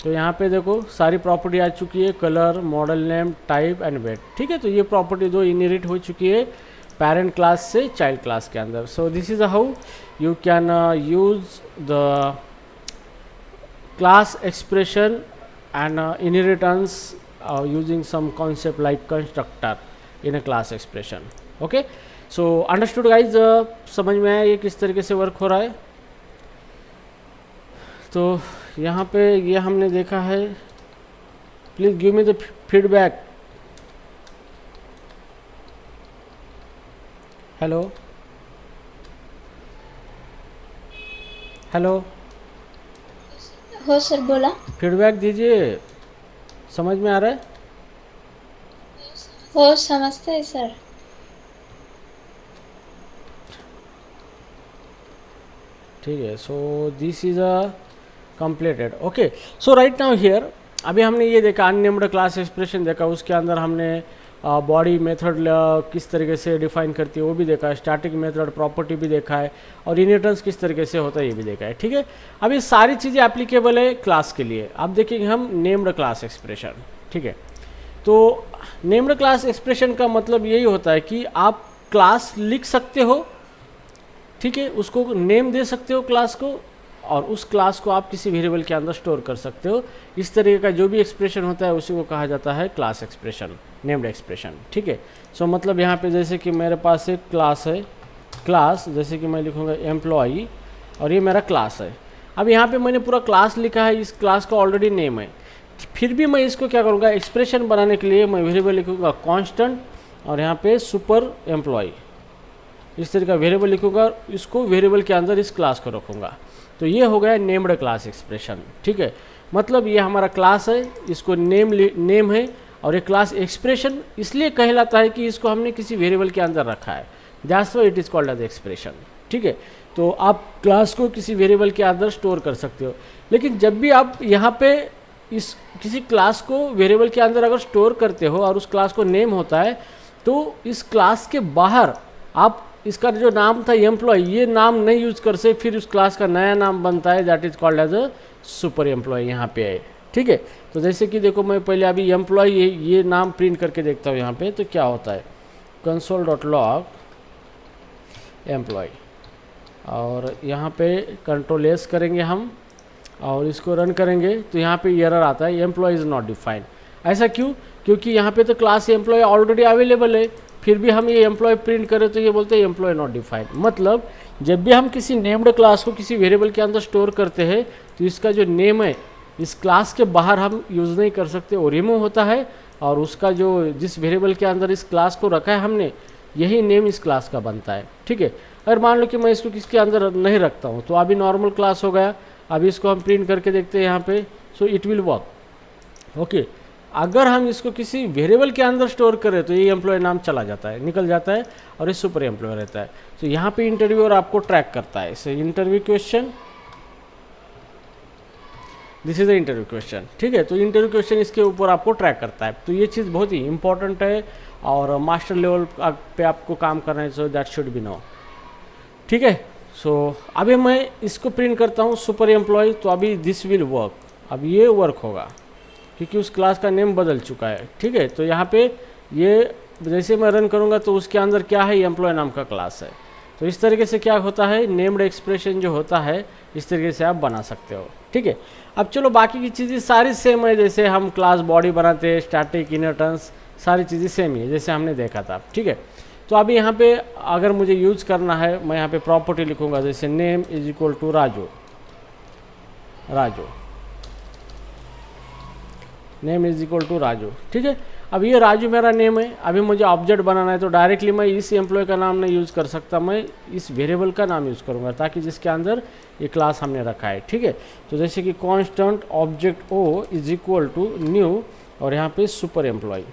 तो यहाँ पे देखो सारी प्रॉपर्टी आ चुकी है, colour, model name, type and weight, ठीक है। तो ये प्रॉपर्टी 2 इनहेरिट हो चुकी है पेरेंट क्लास से चाइल्ड क्लास के अंदर। So this is how you can use the class expression and inheritance using some concept like constructor in a class expression, okay। so understood guys, समझ में आया ये किस तरीके से वर्क हो रहा है। तो यहाँ पे ये हमने देखा है, please give me the feedback. Hello hello, हो सर, बोला। फीडबैक दीजिए, समझ में आ रहा है? हो, समझते हैं सर। ठीक है। So this is a completed, okay. So right now here अभी हमने ये देखा अननेम्ड क्लास एक्सप्रेशन देखा, उसके अंदर हमने बॉडी मेथड किस तरीके से डिफाइन करती है वो भी देखा है, स्टैटिक मेथड प्रॉपर्टी भी देखा है और इनहेरिटेंस किस तरीके से होता है ये भी देखा है, ठीक है। अब ये सारी चीज़ें एप्लीकेबल है क्लास के लिए। अब देखेंगे हम नेम्ड क्लास एक्सप्रेशन, ठीक है। तो नेम्ड क्लास एक्सप्रेशन का मतलब यही होता है कि आप क्लास लिख सकते हो, ठीक है, उसको नेम दे सकते हो क्लास को और उस क्लास को आप किसी वेरिएबल के अंदर स्टोर कर सकते हो। इस तरीके का जो भी एक्सप्रेशन होता है उसी को कहा जाता है क्लास एक्सप्रेशन, नेम्ड एक्सप्रेशन, ठीक है। सो मतलब यहाँ पे जैसे कि मेरे पास एक क्लास है, क्लास जैसे कि मैं लिखूँगा एम्प्लॉई और ये मेरा क्लास है। अब यहाँ पे मैंने पूरा क्लास लिखा है, इस क्लास का ऑलरेडी नेम है, फिर भी मैं इसको क्या करूँगा, एक्सप्रेशन बनाने के लिए मैं वेरिएबल लिखूँगा कॉन्स्टेंट और यहाँ पे सुपर एम्प्लॉई, इस तरह का वेरिएबल लिखूँगा, इसको वेरिएबल के अंदर इस क्लास को रखूँगा। तो ये हो गया नेम्ड क्लास एक्सप्रेशन, ठीक है। मतलब ये हमारा क्लास है, इसको नेम है और ये क्लास एक्सप्रेशन इसलिए कहलाता है कि इसको हमने किसी वेरिएबल के अंदर रखा है, that's why it is called as expression, ठीक है। तो आप क्लास को किसी वेरिएबल के अंदर स्टोर कर सकते हो, लेकिन जब भी आप यहाँ पे इस किसी क्लास को वेरिएबल के अंदर अगर स्टोर करते हो और उस क्लास को नेम होता है तो इस क्लास के बाहर आप इसका जो नाम था एम्प्लॉय, ये नाम नहीं यूज कर से फिर उस क्लास का नया नाम बनता है, that is called as a super employ यहाँ पे है। ठीक है, तो जैसे कि देखो मैं पहले अभी एम्प्लॉय ये नाम प्रिंट करके देखता हूँ यहाँ पे, तो क्या होता है console.log एम्प्लॉय, और यहाँ पे कंट्रोल एस करेंगे हम और इसको रन करेंगे तो यहाँ पे एरर आता है एम्प्लॉय इज़ नॉट डिफाइंड। ऐसा क्यों? क्योंकि यहाँ पे तो क्लास एम्प्लॉय ऑलरेडी अवेलेबल है, फिर भी हम ये एम्प्लॉय प्रिंट करें तो ये बोलते हैं एम्प्लॉय नॉट डिफाइंड। मतलब जब भी हम किसी नेम्ड क्लास को किसी वेरिएबल के अंदर स्टोर करते हैं तो इसका जो नेम है इस क्लास के बाहर हम यूज़ नहीं कर सकते, वो रिमूव होता है, और उसका जो जिस वेरिएबल के अंदर इस क्लास को रखा है हमने, यही नेम इस क्लास का बनता है। ठीक है, अगर मान लो कि मैं इसको किसके अंदर नहीं रखता हूँ तो अभी नॉर्मल क्लास हो गया, अभी इसको हम प्रिंट करके देखते हैं यहाँ पे, so it will work. Okay, अगर हम इसको किसी वेरिएबल के अंदर स्टोर करें तो ये एम्प्लॉय नाम चला जाता है, निकल जाता है, और ये सुपर एम्प्लॉय रहता है। तो यहाँ पे इंटरव्यू और आपको ट्रैक करता है, so interview question, this is the interview question. ठीक है, तो इंटरव्यू क्वेश्चन इसके ऊपर आपको ट्रैक करता है, तो ये चीज़ बहुत ही इंपॉर्टेंट है और मास्टर लेवल पे आपको काम करना है, so that should be no. ठीक है, सो अभी मैं इसको प्रिंट करता हूँ सुपर एम्प्लॉय, तो अभी दिस विल वर्क, अब ये वर्क होगा क्योंकि उस क्लास का नेम बदल चुका है। ठीक है, तो यहाँ पे ये जैसे मैं रन करूँगा तो उसके अंदर क्या है, एम्प्लॉय नाम का क्लास है। तो इस तरीके से क्या होता है, नेम्ड एक्सप्रेशन जो होता है इस तरीके से आप बना सकते हो। ठीक है, अब चलो बाकी की चीज़ें सारी सेम है, जैसे हम क्लास बॉडी बनाते हैं, स्टैटिक इनहेरिटेंस, सारी चीज़ें सेम ही है जैसे हमने देखा था। ठीक है, तो अभी यहाँ पे अगर मुझे यूज करना है, मैं यहाँ पे प्रॉपर्टी लिखूंगा, जैसे name is equal to Raju, name is equal to Raju. ठीक है, अब ये राजू मेरा नेम है, अभी मुझे ऑब्जेक्ट बनाना है तो डायरेक्टली मैं इस एम्प्लॉय का नाम नहीं यूज़ कर सकता, मैं इस वेरिएबल का नाम यूज़ करूँगा ताकि जिसके अंदर ये क्लास हमने रखा है। ठीक है, तो जैसे कि constant object o is equal to new और यहाँ पे सुपर एम्प्लॉय।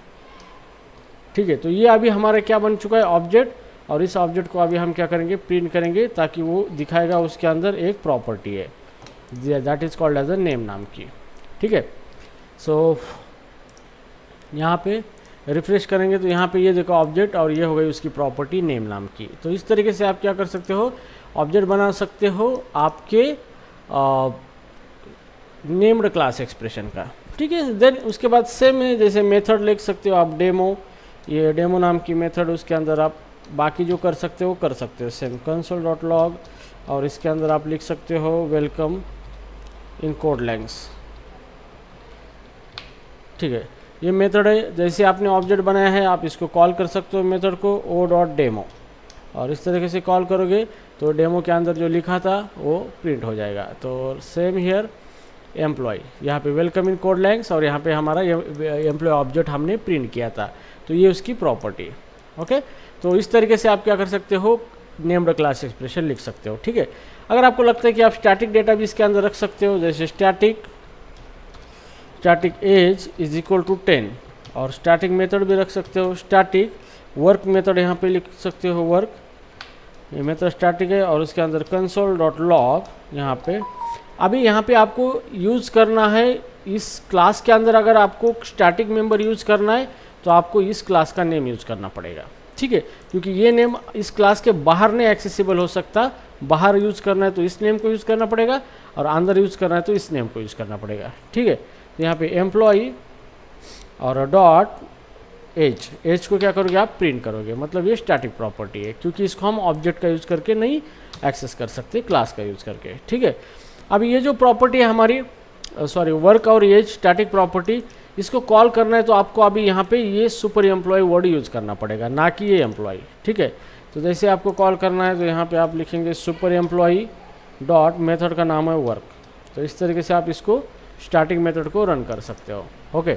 ठीक है, तो ये अभी हमारा क्या बन चुका है, ऑब्जेक्ट, और इस ऑब्जेक्ट को अभी हम क्या करेंगे, प्रिंट करेंगे ताकि वो दिखाएगा उसके अंदर एक प्रॉपर्टी है, that is called as a name नाम की। ठीक है, सो यहाँ पे रिफ्रेश करेंगे तो यहाँ पे ये देखो ऑब्जेक्ट, और ये हो गई उसकी प्रॉपर्टी नेम नाम की। तो इस तरीके से आप क्या कर सकते हो, ऑब्जेक्ट बना सकते हो आपके नेम्ड क्लास एक्सप्रेशन का। ठीक है, देन उसके बाद सेम है, जैसे मेथड लिख सकते हो आप डेमो, ये डेमो नाम की मेथड, उसके अंदर आप बाकी जो कर सकते हो कर सकते हो सेम console.log, और इसके अंदर आप लिख सकते हो वेलकम इन कोड लेंग्स। ठीक है, ये मेथड है, जैसे आपने ऑब्जेक्ट बनाया है आप इसको कॉल कर सकते हो मेथड को o.demo, और इस तरीके से कॉल करोगे तो डेमो के अंदर जो लिखा था वो प्रिंट हो जाएगा। तो सेम हियर एम्प्लॉय, यहाँ पे वेलकम इन कोड लेंग्स, और यहाँ पे हमारा एम्प्लॉय ऑब्जेक्ट हमने प्रिंट किया था, तो ये उसकी प्रॉपर्टी। ओके, तो इस तरीके से आप क्या कर सकते हो, नेम्ड क्लास एक्सप्रेशन लिख सकते हो। ठीक है, अगर आपको लगता है कि आप स्टैटिक डेटा भी इसके अंदर रख सकते हो, जैसे static age is equal to 10, और स्टैटिक मेथड भी रख सकते हो, स्टैटिक वर्क मेथड यहाँ पे लिख सकते हो, वर्क ये मेथड स्टैटिक है, और उसके अंदर console.log यहाँ पे। अभी यहाँ पे आपको यूज़ करना है इस क्लास के अंदर, अगर आपको स्टैटिक मेंबर यूज़ करना है तो आपको इस क्लास का नेम यूज़ करना पड़ेगा। ठीक है, क्योंकि ये नेम इस क्लास के बाहर नहीं एक्सेसिबल हो सकता, बाहर यूज़ करना है तो इस नेम को यूज़ करना पड़ेगा, और अंदर यूज़ करना है तो इस नेम को यूज़ करना पड़ेगा। ठीक है, तो यहाँ पे एम्प्लॉय और डॉट एज को क्या करोगे आप, प्रिंट करोगे, मतलब ये स्टैटिक प्रॉपर्टी है, क्योंकि इसको हम ऑब्जेक्ट का यूज़ करके नहीं एक्सेस कर सकते, क्लास का यूज़ करके। ठीक है, अब ये जो प्रॉपर्टी है हमारी, सॉरी वर्क और एज स्टैटिक प्रॉपर्टी, इसको कॉल करना है तो आपको अभी यहाँ पे ये सुपर एम्प्लॉय वर्ड यूज़ करना पड़ेगा, ना कि ये एम्प्लॉय। ठीक है, तो जैसे आपको कॉल करना है तो यहाँ पे आप लिखेंगे सुपर एम्प्लॉय डॉट मेथड का नाम है वर्क। तो इस तरीके से आप इसको स्टार्टिंग मेथड को रन कर सकते हो। Okay,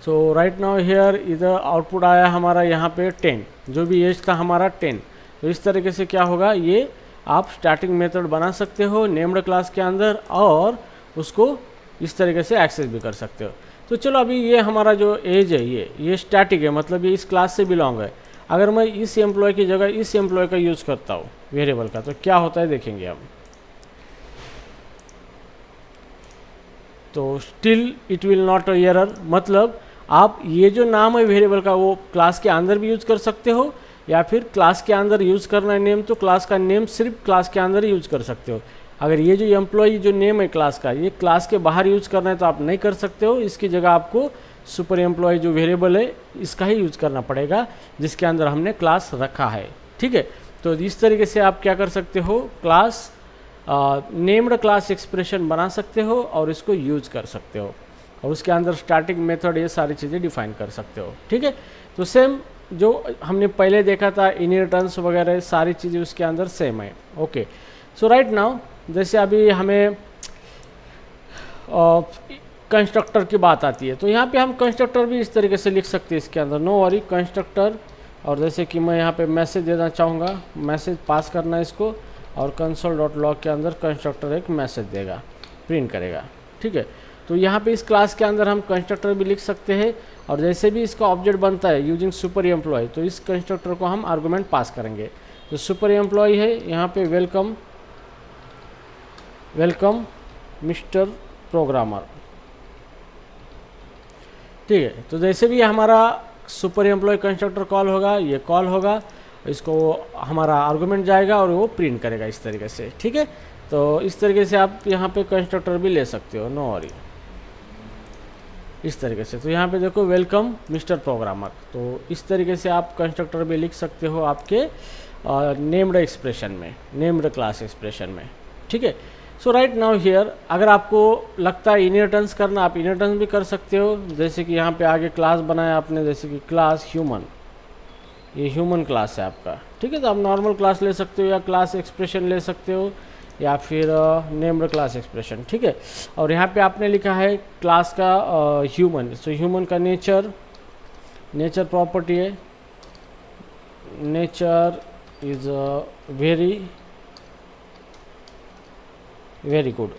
so right now here इधर आउटपुट आया हमारा यहाँ पे 10, जो भी एज था हमारा 10। तो इस तरीके से क्या होगा, ये आप स्टार्टिंग मेथड बना सकते हो नेम्ड क्लास के अंदर, और उसको इस तरीके से एक्सेस भी कर सकते हो। तो चलो अभी ये हमारा जो एज है ये स्टैटिक है, मतलब ये इस क्लास से बिलोंग है। अगर मैं इस एम्प्लॉय की जगह इस एम्प्लॉय का यूज़ करता हूँ वेरिएबल का, तो क्या होता है देखेंगे हम। तो still it will not error, मतलब आप ये जो नाम है वेरिएबल का वो क्लास के अंदर भी यूज़ कर सकते हो, या फिर क्लास के अंदर यूज़ करना है नेम तो क्लास का नेम सिर्फ क्लास के अंदर यूज कर सकते हो। अगर ये जो एम्प्लॉय जो नेम है क्लास का ये क्लास के बाहर यूज करना है तो आप नहीं कर सकते हो, इसकी जगह आपको सुपर एम्प्लॉय जो वेरिएबल है इसका ही यूज करना पड़ेगा जिसके अंदर हमने क्लास रखा है। ठीक है, तो इस तरीके से आप क्या कर सकते हो, क्लास नेम्ड क्लास एक्सप्रेशन बना सकते हो और इसको यूज कर सकते हो और उसके अंदर स्टैटिक मेथड ये सारी चीज़ें डिफाइन कर सकते हो। ठीक है, तो सेम जो हमने पहले देखा था इनहेरिटेंस वगैरह सारी चीज़ें उसके अंदर सेम है। ओके, सो राइट नाउ जैसे अभी हमें कंस्ट्रक्टर की बात आती है तो यहाँ पे हम कंस्ट्रक्टर भी इस तरीके से लिख सकते हैं इसके अंदर, नो वरी कंस्ट्रक्टर। और जैसे कि मैं यहाँ पे मैसेज देना चाहूँगा, मैसेज पास करना है इसको और console.log के अंदर कंस्ट्रक्टर एक मैसेज देगा, प्रिंट करेगा। ठीक है, तो यहाँ पे इस क्लास के अंदर हम कंस्ट्रक्टर भी लिख सकते हैं और जैसे भी इसका ऑब्जेक्ट बनता है यूजिंग सुपर एम्प्लॉय तो इस कंस्ट्रक्टर को हम आर्गूमेंट पास करेंगे। तो सुपर एम्प्लॉय है यहाँ पे वेलकम वेलकम मिस्टर प्रोग्रामर। ठीक है, तो जैसे भी हमारा सुपर एम्प्लॉय कंस्ट्रक्टर कॉल होगा ये कॉल होगा, इसको हमारा आर्गूमेंट जाएगा और वो प्रिंट करेगा इस तरीके से। ठीक है, तो इस तरीके से आप यहाँ पे कंस्ट्रक्टर भी ले सकते हो, नो वरी, इस तरीके से। तो यहाँ पे देखो वेलकम मिस्टर प्रोग्रामर, तो इस तरीके से आप कंस्ट्रक्टर भी लिख सकते हो आपके नेम्ड एक्सप्रेशन में, नेम्ड क्लास एक्सप्रेशन में। ठीक है, सो राइट नाउ हियर अगर आपको लगता है इनहेरिटेंस करना आप इनहेरिटेंस भी कर सकते हो। जैसे कि यहाँ पे आगे क्लास बनाया आपने, जैसे कि क्लास ह्यूमन, ये ह्यूमन क्लास है आपका। ठीक है, तो आप नॉर्मल क्लास ले सकते हो या क्लास एक्सप्रेशन ले सकते हो या फिर नेम्ड क्लास एक्सप्रेशन। ठीक है, और यहाँ पे आपने लिखा है क्लास का ह्यूमन, सो ह्यूमन का नेचर, नेचर प्रॉपर्टी है, nature is very good.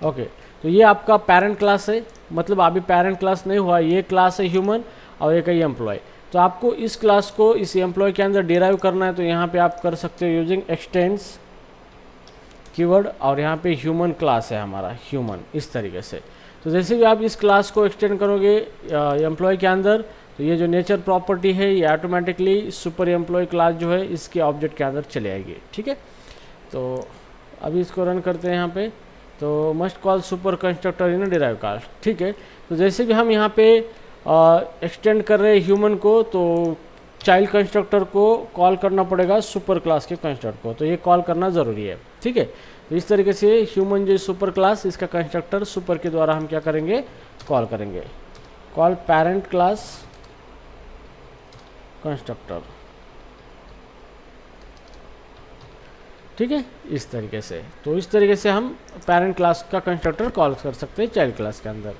Okay, तो ये आपका पेरेंट क्लास है, मतलब अभी पेरेंट क्लास नहीं हुआ, ये क्लास है ह्यूमन और एक है एम्प्लॉय। तो आपको इस क्लास को इस एम्प्लॉय के अंदर डिराइव करना है तो यहाँ पे आप कर सकते हो यूजिंग एक्सटेंड्स कीवर्ड और यहाँ पे ह्यूमन क्लास है हमारा ह्यूमन, इस तरीके से। तो जैसे भी आप इस क्लास को एक्सटेंड करोगे एम्प्लॉय के अंदर तो ये जो नेचर प्रॉपर्टी है ये ऑटोमेटिकली सुपर एम्प्लॉय क्लास जो है इसके ऑब्जेक्ट के अंदर चले आएगी। ठीक है, तो अभी इसको रन करते हैं यहाँ पे, तो मस्ट कॉल सुपर कंस्ट्रक्टर इन डिराइव क्लास। ठीक है, तो जैसे भी हम यहाँ पे एक्सटेंड कर रहे हैं ह्यूमन को तो चाइल्ड कंस्ट्रक्टर को कॉल करना पड़ेगा सुपर क्लास के कंस्ट्रक्टर को, तो ये कॉल करना ज़रूरी है। ठीक है, तो इस तरीके से ह्यूमन जो सुपर क्लास इसका कंस्ट्रक्टर सुपर के द्वारा हम क्या करेंगे, कॉल करेंगे, कॉल पेरेंट क्लास कंस्ट्रक्टर। ठीक है, इस तरीके से। तो इस तरीके से हम पेरेंट क्लास का कंस्ट्रक्टर कॉल कर सकते हैं चाइल्ड क्लास के अंदर।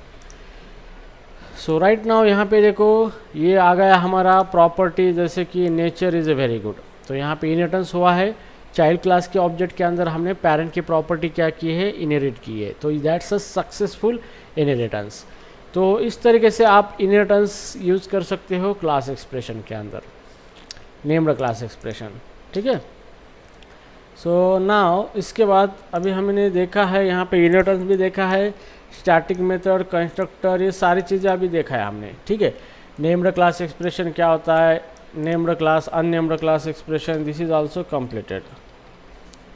सो राइट नाउ यहाँ पे देखो ये आ गया हमारा प्रॉपर्टी, जैसे कि nature is a very good. तो यहाँ पे इनहेरिटेंस हुआ है, चाइल्ड क्लास के ऑब्जेक्ट के अंदर हमने पेरेंट की प्रॉपर्टी क्या की है, इनहेरिट की है, तो दैट्स अ सक्सेसफुल इनहेरिटेंस। तो इस तरीके से आप इनहेरिटेंस यूज कर सकते हो क्लास एक्सप्रेशन के अंदर, नेम्ड क्लास एक्सप्रेशन। ठीक है, सो नाउ इसके बाद अभी हमने देखा है यहाँ पे इनहेरिटेंस भी देखा है, स्टैटिक मेथड, कंस्ट्रक्टर, ये सारी चीज़ें अभी देखा है हमने। ठीक है, नेम्ड क्लास एक्सप्रेशन क्या होता है, named class, unnamed class expression, this is also completed.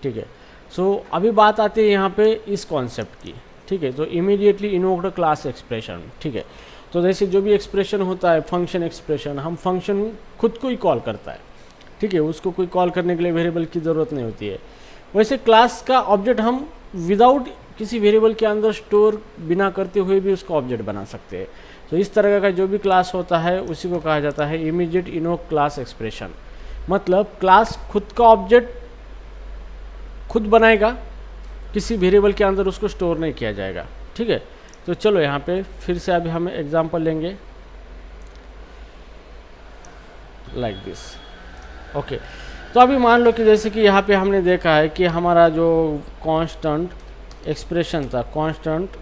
ठीक है, सो अभी बात आती है यहाँ पे इस कॉन्सेप्ट की। ठीक है, तो इमीडिएटली इन्वोक्ड क्लास एक्सप्रेशन। ठीक है, तो जैसे जो भी एक्सप्रेशन होता है फंक्शन एक्सप्रेशन, हम फंक्शन खुद को ही कॉल करता है। ठीक है, उसको कोई कॉल करने के लिए वेरिएबल की ज़रूरत नहीं होती है। वैसे क्लास का ऑब्जेक्ट हम विदाउट किसी वेरिएबल के अंदर स्टोर बिना करते हुए भी उसका ऑब्जेक्ट बना सकते हैं। तो इस तरह का जो भी क्लास होता है उसी को कहा जाता है इमीडिएट इन्वोक क्लास एक्सप्रेशन। मतलब क्लास खुद का ऑब्जेक्ट खुद बनाएगा, किसी वेरिएबल के अंदर उसको स्टोर नहीं किया जाएगा। ठीक है, तो चलो यहाँ पे फिर से अभी हम एग्जांपल लेंगे लाइक दिस। ओके, तो अभी मान लो कि जैसे कि यहाँ पे हमने देखा है कि हमारा जो कांस्टेंट एक्सप्रेशन था, कांस्टेंट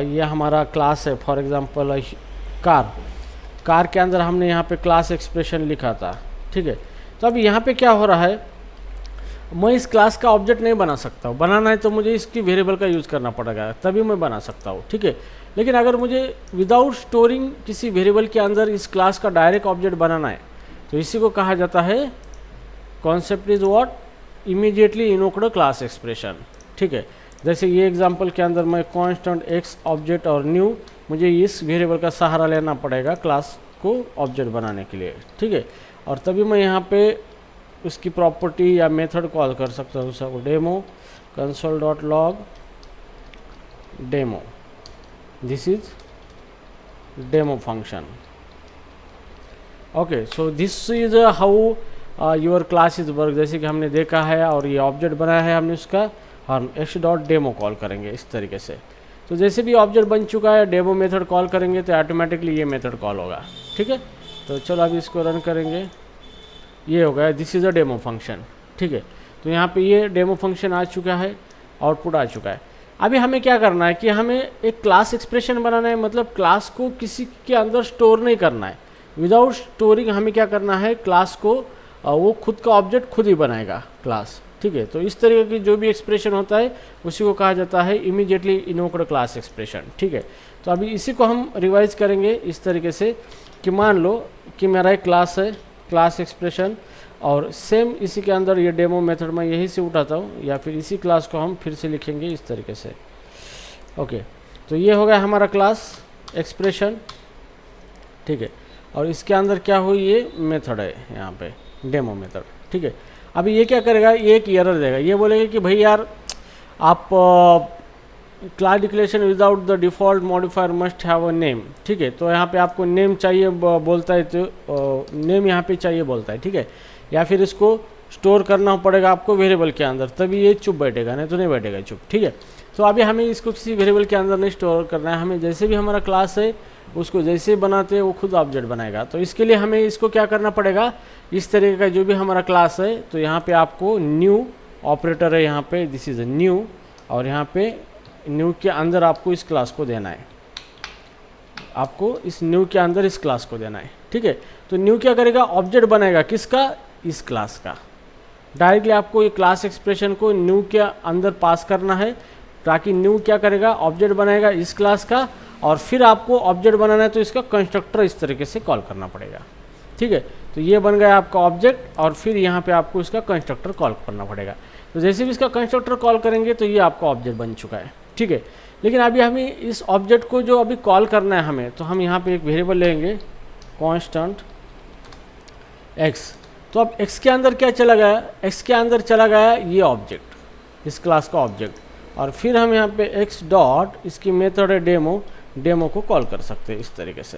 ये हमारा क्लास है, फॉर एग्जांपल कार के अंदर हमने यहाँ पे क्लास एक्सप्रेशन लिखा था। ठीक है, तो अभी यहाँ पे क्या हो रहा है, मैं इस क्लास का ऑब्जेक्ट नहीं बना सकता हूँ, बनाना है तो मुझे इसकी वेरिएबल का यूज़ करना पड़ेगा तभी मैं बना सकता हूँ। ठीक है, लेकिन अगर मुझे विदाउट स्टोरिंग किसी वेरिएबल के अंदर इस क्लास का डायरेक्ट ऑब्जेक्ट बनाना है तो इसी को कहा जाता है, concept is what, immediately invoked class expression. ठीक है, जैसे ये एग्जांपल के अंदर मैं कांस्टेंट एक्स ऑब्जेक्ट और न्यू, मुझे इस वेरिएबल का सहारा लेना पड़ेगा क्लास को ऑब्जेक्ट बनाने के लिए। ठीक है, और तभी मैं यहाँ पे उसकी प्रॉपर्टी या मेथड कॉल कर सकता हूँ। सब demo console.log demo, this is demo function. Okay, so this is how your class is work, जैसे कि हमने देखा है, और ये ऑब्जेक्ट बनाया है हमने उसका, हम x.demo कॉल करेंगे इस तरीके से। तो जैसे भी ऑब्जेक्ट बन चुका है, डेमो मेथड कॉल करेंगे तो ऑटोमेटिकली ये मेथड कॉल होगा। ठीक है, तो चलो अभी इसको रन करेंगे, ये हो गया, this is a demo function. ठीक है, तो यहाँ पे ये डेमो फंक्शन आ चुका है, आउटपुट आ चुका है। अभी हमें क्या करना है कि हमें एक क्लास एक्सप्रेशन बनाना है, मतलब क्लास को किसी के अंदर स्टोर नहीं करना है। विदाउट स्टोरिंग हमें क्या करना है, क्लास को वो खुद का ऑब्जेक्ट खुद ही बनाएगा क्लास। ठीक है, तो इस तरीके की जो भी एक्सप्रेशन होता है उसी को कहा जाता है इमीडिएटली इनवोक्ड क्लास एक्सप्रेशन। ठीक है, तो अभी इसी को हम रिवाइज करेंगे इस तरीके से कि मान लो कि मेरा एक क्लास है, क्लास एक्सप्रेशन, और सेम इसी के अंदर ये डेमो मेथड मैं यहीं से उठाता हूँ, या फिर इसी क्लास को हम फिर से लिखेंगे इस तरीके से। ओके, तो ये हो गया हमारा क्लास एक्सप्रेशन। ठीक है, और इसके अंदर क्या हुई, ये मेथड है यहाँ पे डेमो मेथड। ठीक है, अभी ये क्या करेगा, ये एक एरर देगा, ये बोलेगा कि भाई यार आप class declaration without the default modifier must have a name. ठीक है, तो यहाँ पे आपको नेम चाहिए बोलता है, तो नेम यहाँ पे चाहिए बोलता है। ठीक है, या फिर इसको स्टोर करना पड़ेगा आपको वेरिएबल के अंदर, तभी ये चुप बैठेगा, नहीं तो नहीं बैठेगा चुप। ठीक है, तो अभी हमें इसको किसी वेरिएबल के अंदर नहीं स्टोर करना है, हमें जैसे भी हमारा क्लास है उसको जैसे बनाते हैं वो खुद ऑब्जेक्ट बनाएगा। तो इसके लिए हमें इसको क्या करना पड़ेगा, इस तरीके का जो भी हमारा क्लास है, तो यहाँ पे आपको न्यू ऑपरेटर है, यहाँ पे दिस इज़ अ न्यू, और यहाँ पे न्यू के अंदर आपको इस क्लास को देना है, आपको इस न्यू के अंदर इस क्लास को देना है। ठीक है, तो न्यू क्या करेगा, ऑब्जेक्ट बनाएगा किसका, इस क्लास का। डायरेक्टली आपको ये क्लास एक्सप्रेशन को न्यू के अंदर पास करना है, ताकि न्यू क्या करेगा, ऑब्जेक्ट बनाएगा इस क्लास का, और फिर आपको ऑब्जेक्ट बनाना है तो इसका कंस्ट्रक्टर इस तरीके से कॉल करना पड़ेगा। ठीक है, तो ये बन गया आपका ऑब्जेक्ट, और फिर यहाँ पे आपको इसका कंस्ट्रक्टर कॉल करना पड़ेगा। तो जैसे भी इसका कंस्ट्रक्टर कॉल करेंगे तो ये आपका ऑब्जेक्ट बन चुका है। ठीक है, लेकिन अभी हमें इस ऑब्जेक्ट को जो अभी कॉल करना है हमें, तो हम यहाँ पे एक वेरिएबल लेंगे कांस्टेंट एक्स। तो अब एक्स के अंदर क्या चला गया, एक्स के अंदर चला गया ये ऑब्जेक्ट, इस क्लास का ऑब्जेक्ट, और फिर हम यहाँ पे एक्स डॉट इसकी मेथड है डेमो, डेमो को कॉल कर सकते हैं इस तरीके से।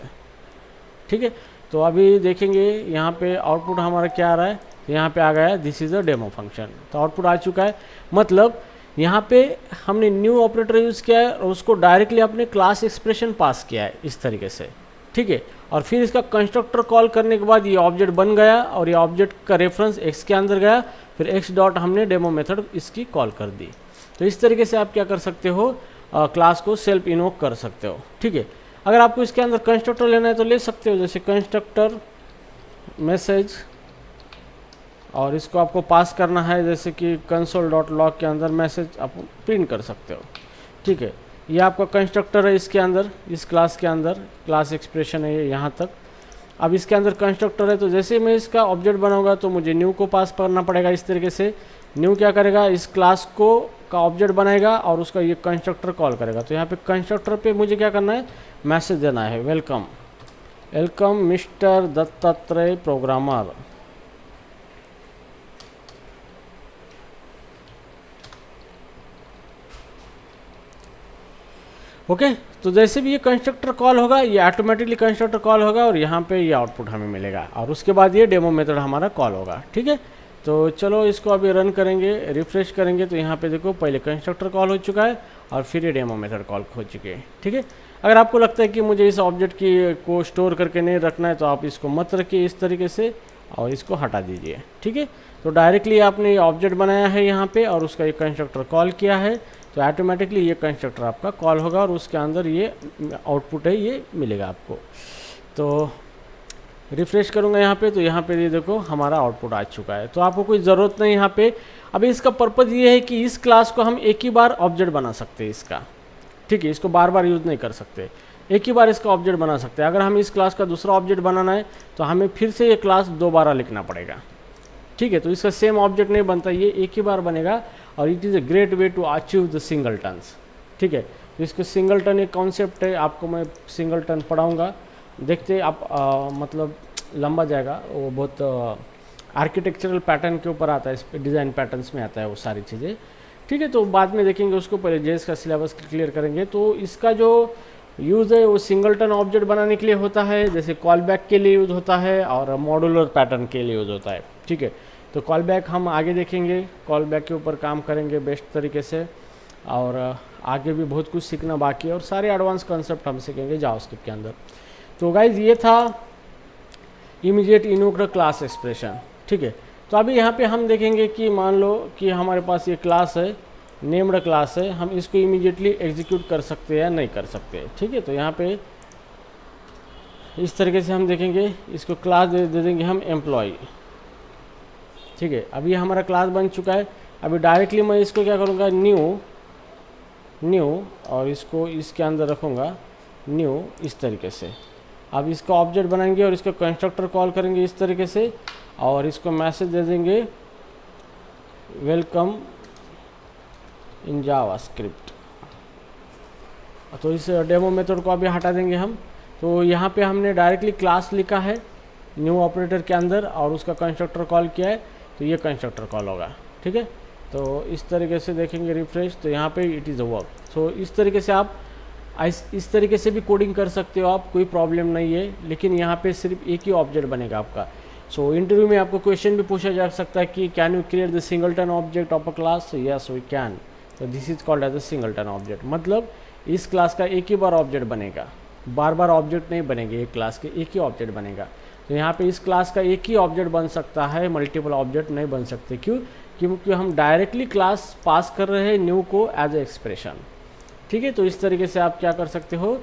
ठीक है, तो अभी देखेंगे यहाँ पे आउटपुट हमारा क्या आ रहा है, तो यहाँ पे आ गया this is a demo function. तो आउटपुट आ चुका है, मतलब यहाँ पे हमने न्यू ऑपरेटर यूज़ किया है और उसको डायरेक्टली अपने क्लास एक्सप्रेशन पास किया है इस तरीके से। ठीक है, और फिर इसका कंस्ट्रक्टर कॉल करने के बाद ये ऑब्जेक्ट बन गया, और ये ऑब्जेक्ट का रेफरेंस एक्स के अंदर गया, फिर एक्स डॉट हमने डेमो मेथड इसकी कॉल कर दी। तो इस तरीके से आप क्या कर सकते हो, क्लास को सेल्फ इनवोक कर सकते हो। ठीक है, अगर आपको इसके अंदर कंस्ट्रक्टर लेना है तो ले सकते हो, जैसे कंस्ट्रक्टर मैसेज, और इसको आपको पास करना है, जैसे कि console.log के अंदर मैसेज आप प्रिंट कर सकते हो। ठीक है, ये आपका कंस्ट्रक्टर है इसके अंदर, इस क्लास के अंदर क्लास एक्सप्रेशन है ये यहाँ तक। अब इसके अंदर कंस्ट्रक्टर है, तो जैसे मैं इसका ऑब्जेक्ट बनाऊंगा तो मुझे न्यू को पास करना पड़ेगा इस तरीके से। न्यू क्या करेगा, इस क्लास को का ऑब्जेक्ट बनाएगा और उसका ये कंस्ट्रक्टर कॉल करेगा। तो यहाँ पे कंस्ट्रक्टर पे मुझे क्या करना है, मैसेज देना है, welcome welcome mister Dattatreya programmer. Okay, तो जैसे भी ये कंस्ट्रक्टर कॉल होगा ये ऑटोमेटिकली कंस्ट्रक्टर कॉल होगा, और यहाँ पे ये आउटपुट हमें मिलेगा, और उसके बाद ये डेमो मेथड हमारा कॉल होगा। ठीक है, तो चलो इसको अभी रन करेंगे, रिफ्रेश करेंगे, तो यहाँ पे देखो पहले कंस्ट्रक्टर कॉल हो चुका है और फिर ये डेमो मेथड कॉल हो चुके हैं। ठीक है, अगर आपको लगता है कि मुझे इस ऑब्जेक्ट की को स्टोर करके नहीं रखना है तो आप इसको मत रखिए इस तरीके से, और इसको हटा दीजिए। ठीक है, तो डायरेक्टली आपने ये ऑब्जेक्ट बनाया है यहाँ पे, और उसका ये कंस्ट्रक्टर कॉल किया है, तो ऑटोमेटिकली ये कंस्ट्रक्टर आपका कॉल होगा, और उसके अंदर ये आउटपुट है ये मिलेगा आपको। तो रिफ्रेश करूँगा यहाँ पे, तो यहाँ पे ये देखो हमारा आउटपुट आ चुका है। तो आपको कोई ज़रूरत नहीं यहाँ पे। अभी इसका पर्पज़ ये है कि इस क्लास को हम एक ही बार ऑब्जेक्ट बना सकते हैं इसका। ठीक है, इसको बार बार यूज़ नहीं कर सकते। एक ही बार इसका ऑब्जेक्ट बना सकते हैं। अगर हमें इस क्लास का दूसरा ऑब्जेक्ट बनाना है तो हमें फिर से ये क्लास दोबारा लिखना पड़ेगा, ठीक है। तो इसका सेम ऑब्जेक्ट नहीं बनता, ये एक ही बार बनेगा और it is a great way to achieve the singletons, ठीक है। तो इसको सिंगलटन एक कॉन्सेप्ट है, आपको मैं सिंगलटन पढ़ाऊँगा, देखते आप मतलब लंबा जाएगा, वो बहुत आर्किटेक्चरल पैटर्न के ऊपर आता है, इस पर डिज़ाइन पैटर्न्स में आता है वो सारी चीज़ें, ठीक है। तो बाद में देखेंगे उसको, पहले जेएस का सिलेबस क्लियर करेंगे। तो इसका जो यूज़ है वो सिंगलटन ऑब्जेक्ट बनाने के लिए होता है, जैसे कॉल बैक के लिए यूज़ होता है और मॉड्यूलर पैटर्न के लिए यूज़ होता है, ठीक है। तो कॉल बैक हम आगे देखेंगे, कॉल बैक के ऊपर काम करेंगे बेस्ट तरीके से, और आगे भी बहुत कुछ सीखना बाकी है और सारे एडवांस कॉन्सेप्ट हम सीखेंगे जावास्क्रिप्ट के अंदर। तो गाइज ये था इमीडिएट इन्वोक्ड क्लास एक्सप्रेशन, ठीक है। तो अभी यहाँ पे हम देखेंगे कि मान लो कि हमारे पास ये क्लास है, नेम्ड क्लास है, हम इसको इमीडिएटली एग्जीक्यूट कर सकते हैं या नहीं कर सकते, ठीक है। तो यहाँ पे इस तरीके से हम देखेंगे, इसको क्लास दे देंगे हम एम्प्लॉय, ठीक है। अभी हमारा क्लास बन चुका है, अभी डायरेक्टली मैं इसको क्या करूँगा, न्यू और इसको इसके अंदर रखूँगा न्यू, इस तरीके से। अब इसका ऑब्जेक्ट बनाएंगे और इसका कंस्ट्रक्टर कॉल करेंगे इस तरीके से, और इसको मैसेज दे देंगे वेलकम इन जावास्क्रिप्ट। तो इस डेमो मेथड को अभी हटा देंगे हम। तो यहाँ पे हमने डायरेक्टली क्लास लिखा है न्यू ऑपरेटर के अंदर और उसका कंस्ट्रक्टर कॉल किया है, तो ये कंस्ट्रक्टर कॉल होगा, ठीक है। तो इस तरीके से देखेंगे रिफ्रेश, तो यहाँ पे इट इज़ अ वर्क। सो इस तरीके से आप इस तरीके से भी कोडिंग कर सकते हो आप, कोई प्रॉब्लम नहीं है, लेकिन यहाँ पे सिर्फ एक ही ऑब्जेक्ट बनेगा आपका। सो इंटरव्यू में आपको क्वेश्चन भी पूछा जा सकता है कि can you create the singleton object of a class, yes we can. तो this is called as a singleton object, मतलब इस क्लास का एक ही बार ऑब्जेक्ट बनेगा, बार बार ऑब्जेक्ट नहीं बनेंगे, एक क्लास के एक ही ऑब्जेक्ट बनेगा। तो यहाँ पे इस क्लास का एक ही ऑब्जेक्ट बन सकता है, मल्टीपल ऑब्जेक्ट नहीं बन सकते। क्यों? क्योंकि हम डायरेक्टली क्लास पास कर रहे हैं न्यू को एज ए एक्सप्रेशन, ठीक है। तो इस तरीके से आप क्या कर सकते हो,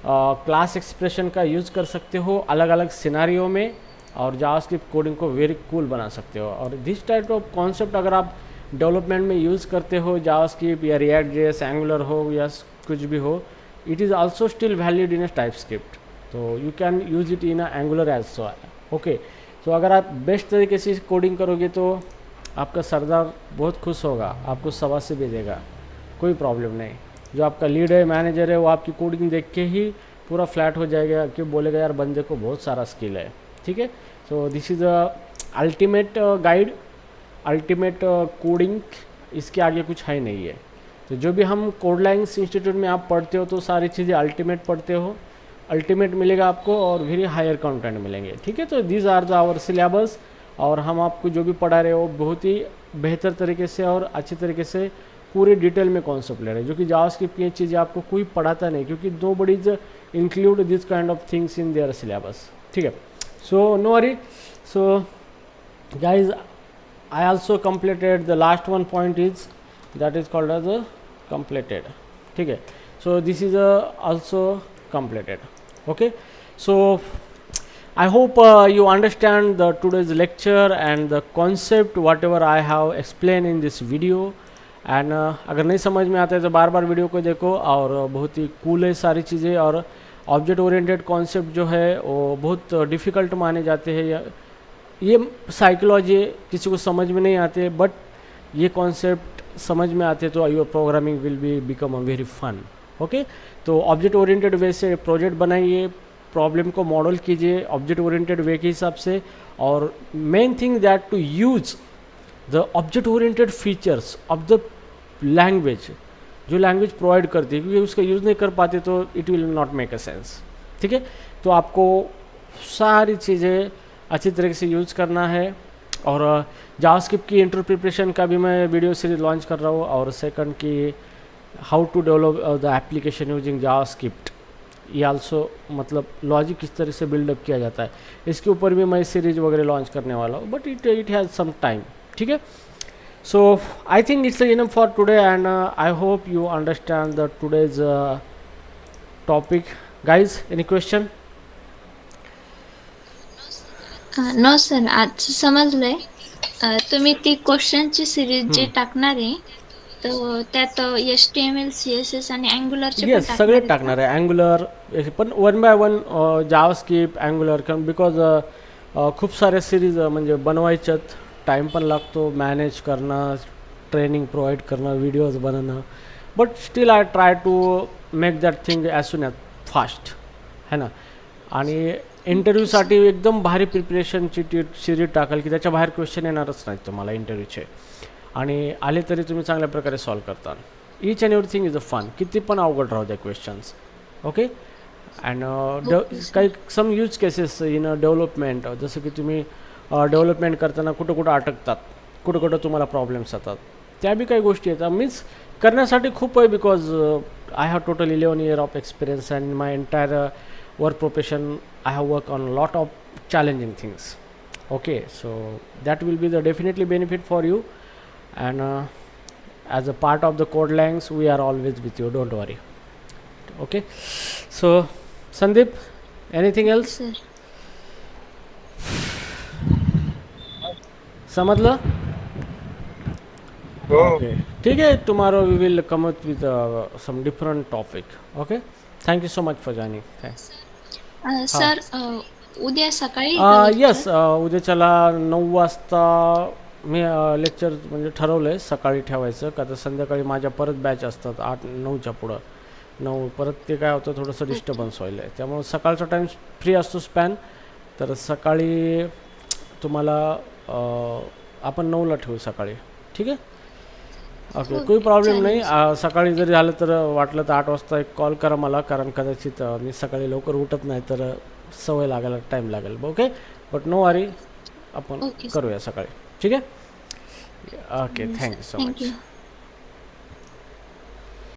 क्लास एक्सप्रेशन का यूज़ कर सकते हो अलग अलग सिनारियो में, और जावास्क्रिप्ट कोडिंग को वेरी कूल बना सकते हो। और दिस टाइप ऑफ कॉन्सेप्ट अगर आप डेवलपमेंट में यूज़ करते हो, जावास्क्रिप्ट या रिएक्ट जेएस, एंगुलर हो या कुछ भी हो, it is also still valid in a TypeScript, तो you can use it in a Angular also, okay. तो अगर आप बेस्ट तरीके से कोडिंग करोगे तो आपका सरदार बहुत खुश होगा, आपको शाबाशी भेजेगा, कोई प्रॉब्लम नहीं। जो आपका लीड है, मैनेजर है, वो आपकी कोडिंग देख के ही पूरा फ्लैट हो जाएगा, क्यों बोलेगा यार बंदे को बहुत सारा स्किल है, ठीक है। So this is a ultimate guide, ultimate coding, इसके आगे कुछ है नहीं है। तो जो भी हम कोडलाइंस इंस्टीट्यूट में आप पढ़ते हो तो सारी चीज़ें अल्टीमेट पढ़ते हो, अल्टीमेट मिलेगा आपको और वेरी हायर कंटेंट मिलेंगे, ठीक है। तो these are the our syllabus, और हम आपको जो भी पढ़ा रहे हो बहुत ही बेहतर तरीके से और अच्छी तरीके से पूरे डिटेल में कॉन्सेप्ट ले रहे हैं, जो कि जावास्क्रिप्ट की चीज़ें आपको कोई पढ़ाता नहीं, क्योंकि दो बड़ी include this kind of things in their syllabus, ठीक है। So no worry, so guys I also completed the last one point is that is called as a completed, ठीक है। So this is also completed, okay। So I hope you understand the today's lecture and the concept whatever I have explained in this video, and अगर नहीं समझ में आता है तो बार बार video को देखो, और बहुत ही कूल है सारी चीज़ें। और ऑब्जेक्ट ओरिएंटेड कॉन्सेप्ट जो है वो बहुत डिफ़िकल्ट माने जाते हैं, या ये साइकोलॉजी किसी को समझ में नहीं आते, बट ये कॉन्सेप्ट समझ में आते तो your programming will be become a very fun, okay. तो ऑब्जेक्ट ओरिएंटेड वे से प्रोजेक्ट बनाइए, प्रॉब्लम को मॉडल कीजिए ऑब्जेक्ट ओरिएंटेड वे के हिसाब से, और main thing that to use the object oriented features of the language, जो लैंग्वेज प्रोवाइड करती है, क्योंकि उसका यूज़ नहीं कर पाते तो it will not make a sense, ठीक है। तो आपको सारी चीज़ें अच्छी तरीके से यूज़ करना है। और जावास्क्रिप्ट की इंट्रो प्रिपरेशन का भी मैं वीडियो सीरीज लॉन्च कर रहा हूँ, और सेकंड की how to develop the application using JavaScript, ये आल्सो मतलब लॉजिक किस तरह से बिल्डअप किया जाता है, इसके ऊपर भी मैं सीरीज वगैरह लॉन्च करने वाला हूँ, but it has some time, ठीक है। So I think it's enough for today, and I hope you understand the today's topic. Guys, any question? No sir, आज समजलंय। तुम्ही ती क्वेश्चनची सिरीज जी टाकणार आहे तर त्यात HTML, CSS आणि अँग्युलरचे पण येस टाकणार सगळे आहेत का? टाकणार आहे अँग्युलर पण one by one JavaScript angular because खूप साऱ्या सिरीज म्हणजे बनवायच्यात टाईम पण लागतो मॅनेज करणं ट्रेनिंग प्रोव्हाइड करणं व्हिडिओज बनवणं but still I try to make that thing as soon as fast है ना आणि इंटरव्ह्यूसाठी एकदम भारी प्रिपरेशनची सिरीज टाकाल की त्याच्या बाहेर क्वेश्चन येणारच नाहीत तुम्हाला इंटरव्ह्यूचे आणि आले तरी तुम्ही चांगल्या प्रकारे सॉल्व करता each and everything is a fun किती पण अवघड राहू द्या क्वेश्चन्स ओके अँड काही some use cases in development जसं की तुम्ही डेव्हलपमेंट करताना कुठं कुठं अटकतात कुठं कुठं तुम्हाला प्रॉब्लेम्स येतात त्या बी काही गोष्टी येतात मीन्स करण्यासाठी खूप आहे because I have total 11 year of experience and my entire work profession I have work on lot of challenging things okay so that will be the definitely benefit for you and as a part of the code langs we are always with you don't worry okay so Sandeep anything else sir समजलं okay ठीक है tomorrow we will come up with some different topic okay thank you so much for joining thanks sir उद्या सकाळी का yes lecture? उद्याच्याला 9 वाजता मी lecture म्हणजे ठरवलं आहे सकाळी ठेवायचं का तर संध्याकाळी माझ्या परत बॅच असतात 8-9च्या पुढं 9 परत ते काय होतं थोडंसं डिस्टर्बन्स व्हायला आहे त्यामुळे सकाळचा टाईम फ्री असतो स्पॅन तर सकाळी तुम्हाला आपण 9ला ठेवू सकाळी ठीक आहे ओके कोई प्रॉब्लेम नाही सकाळी जरी झालं तर वाटलं तर 8 वाजता एक कॉल करा मला कारण कदाचित मी सकाळी लवकर उठत नाही तर सवय लागायला टाईम लागेल ओके बट नो वरी आपण Okay, sir. करूया सकाळी ठीक आहे okay thank you so Thank much you.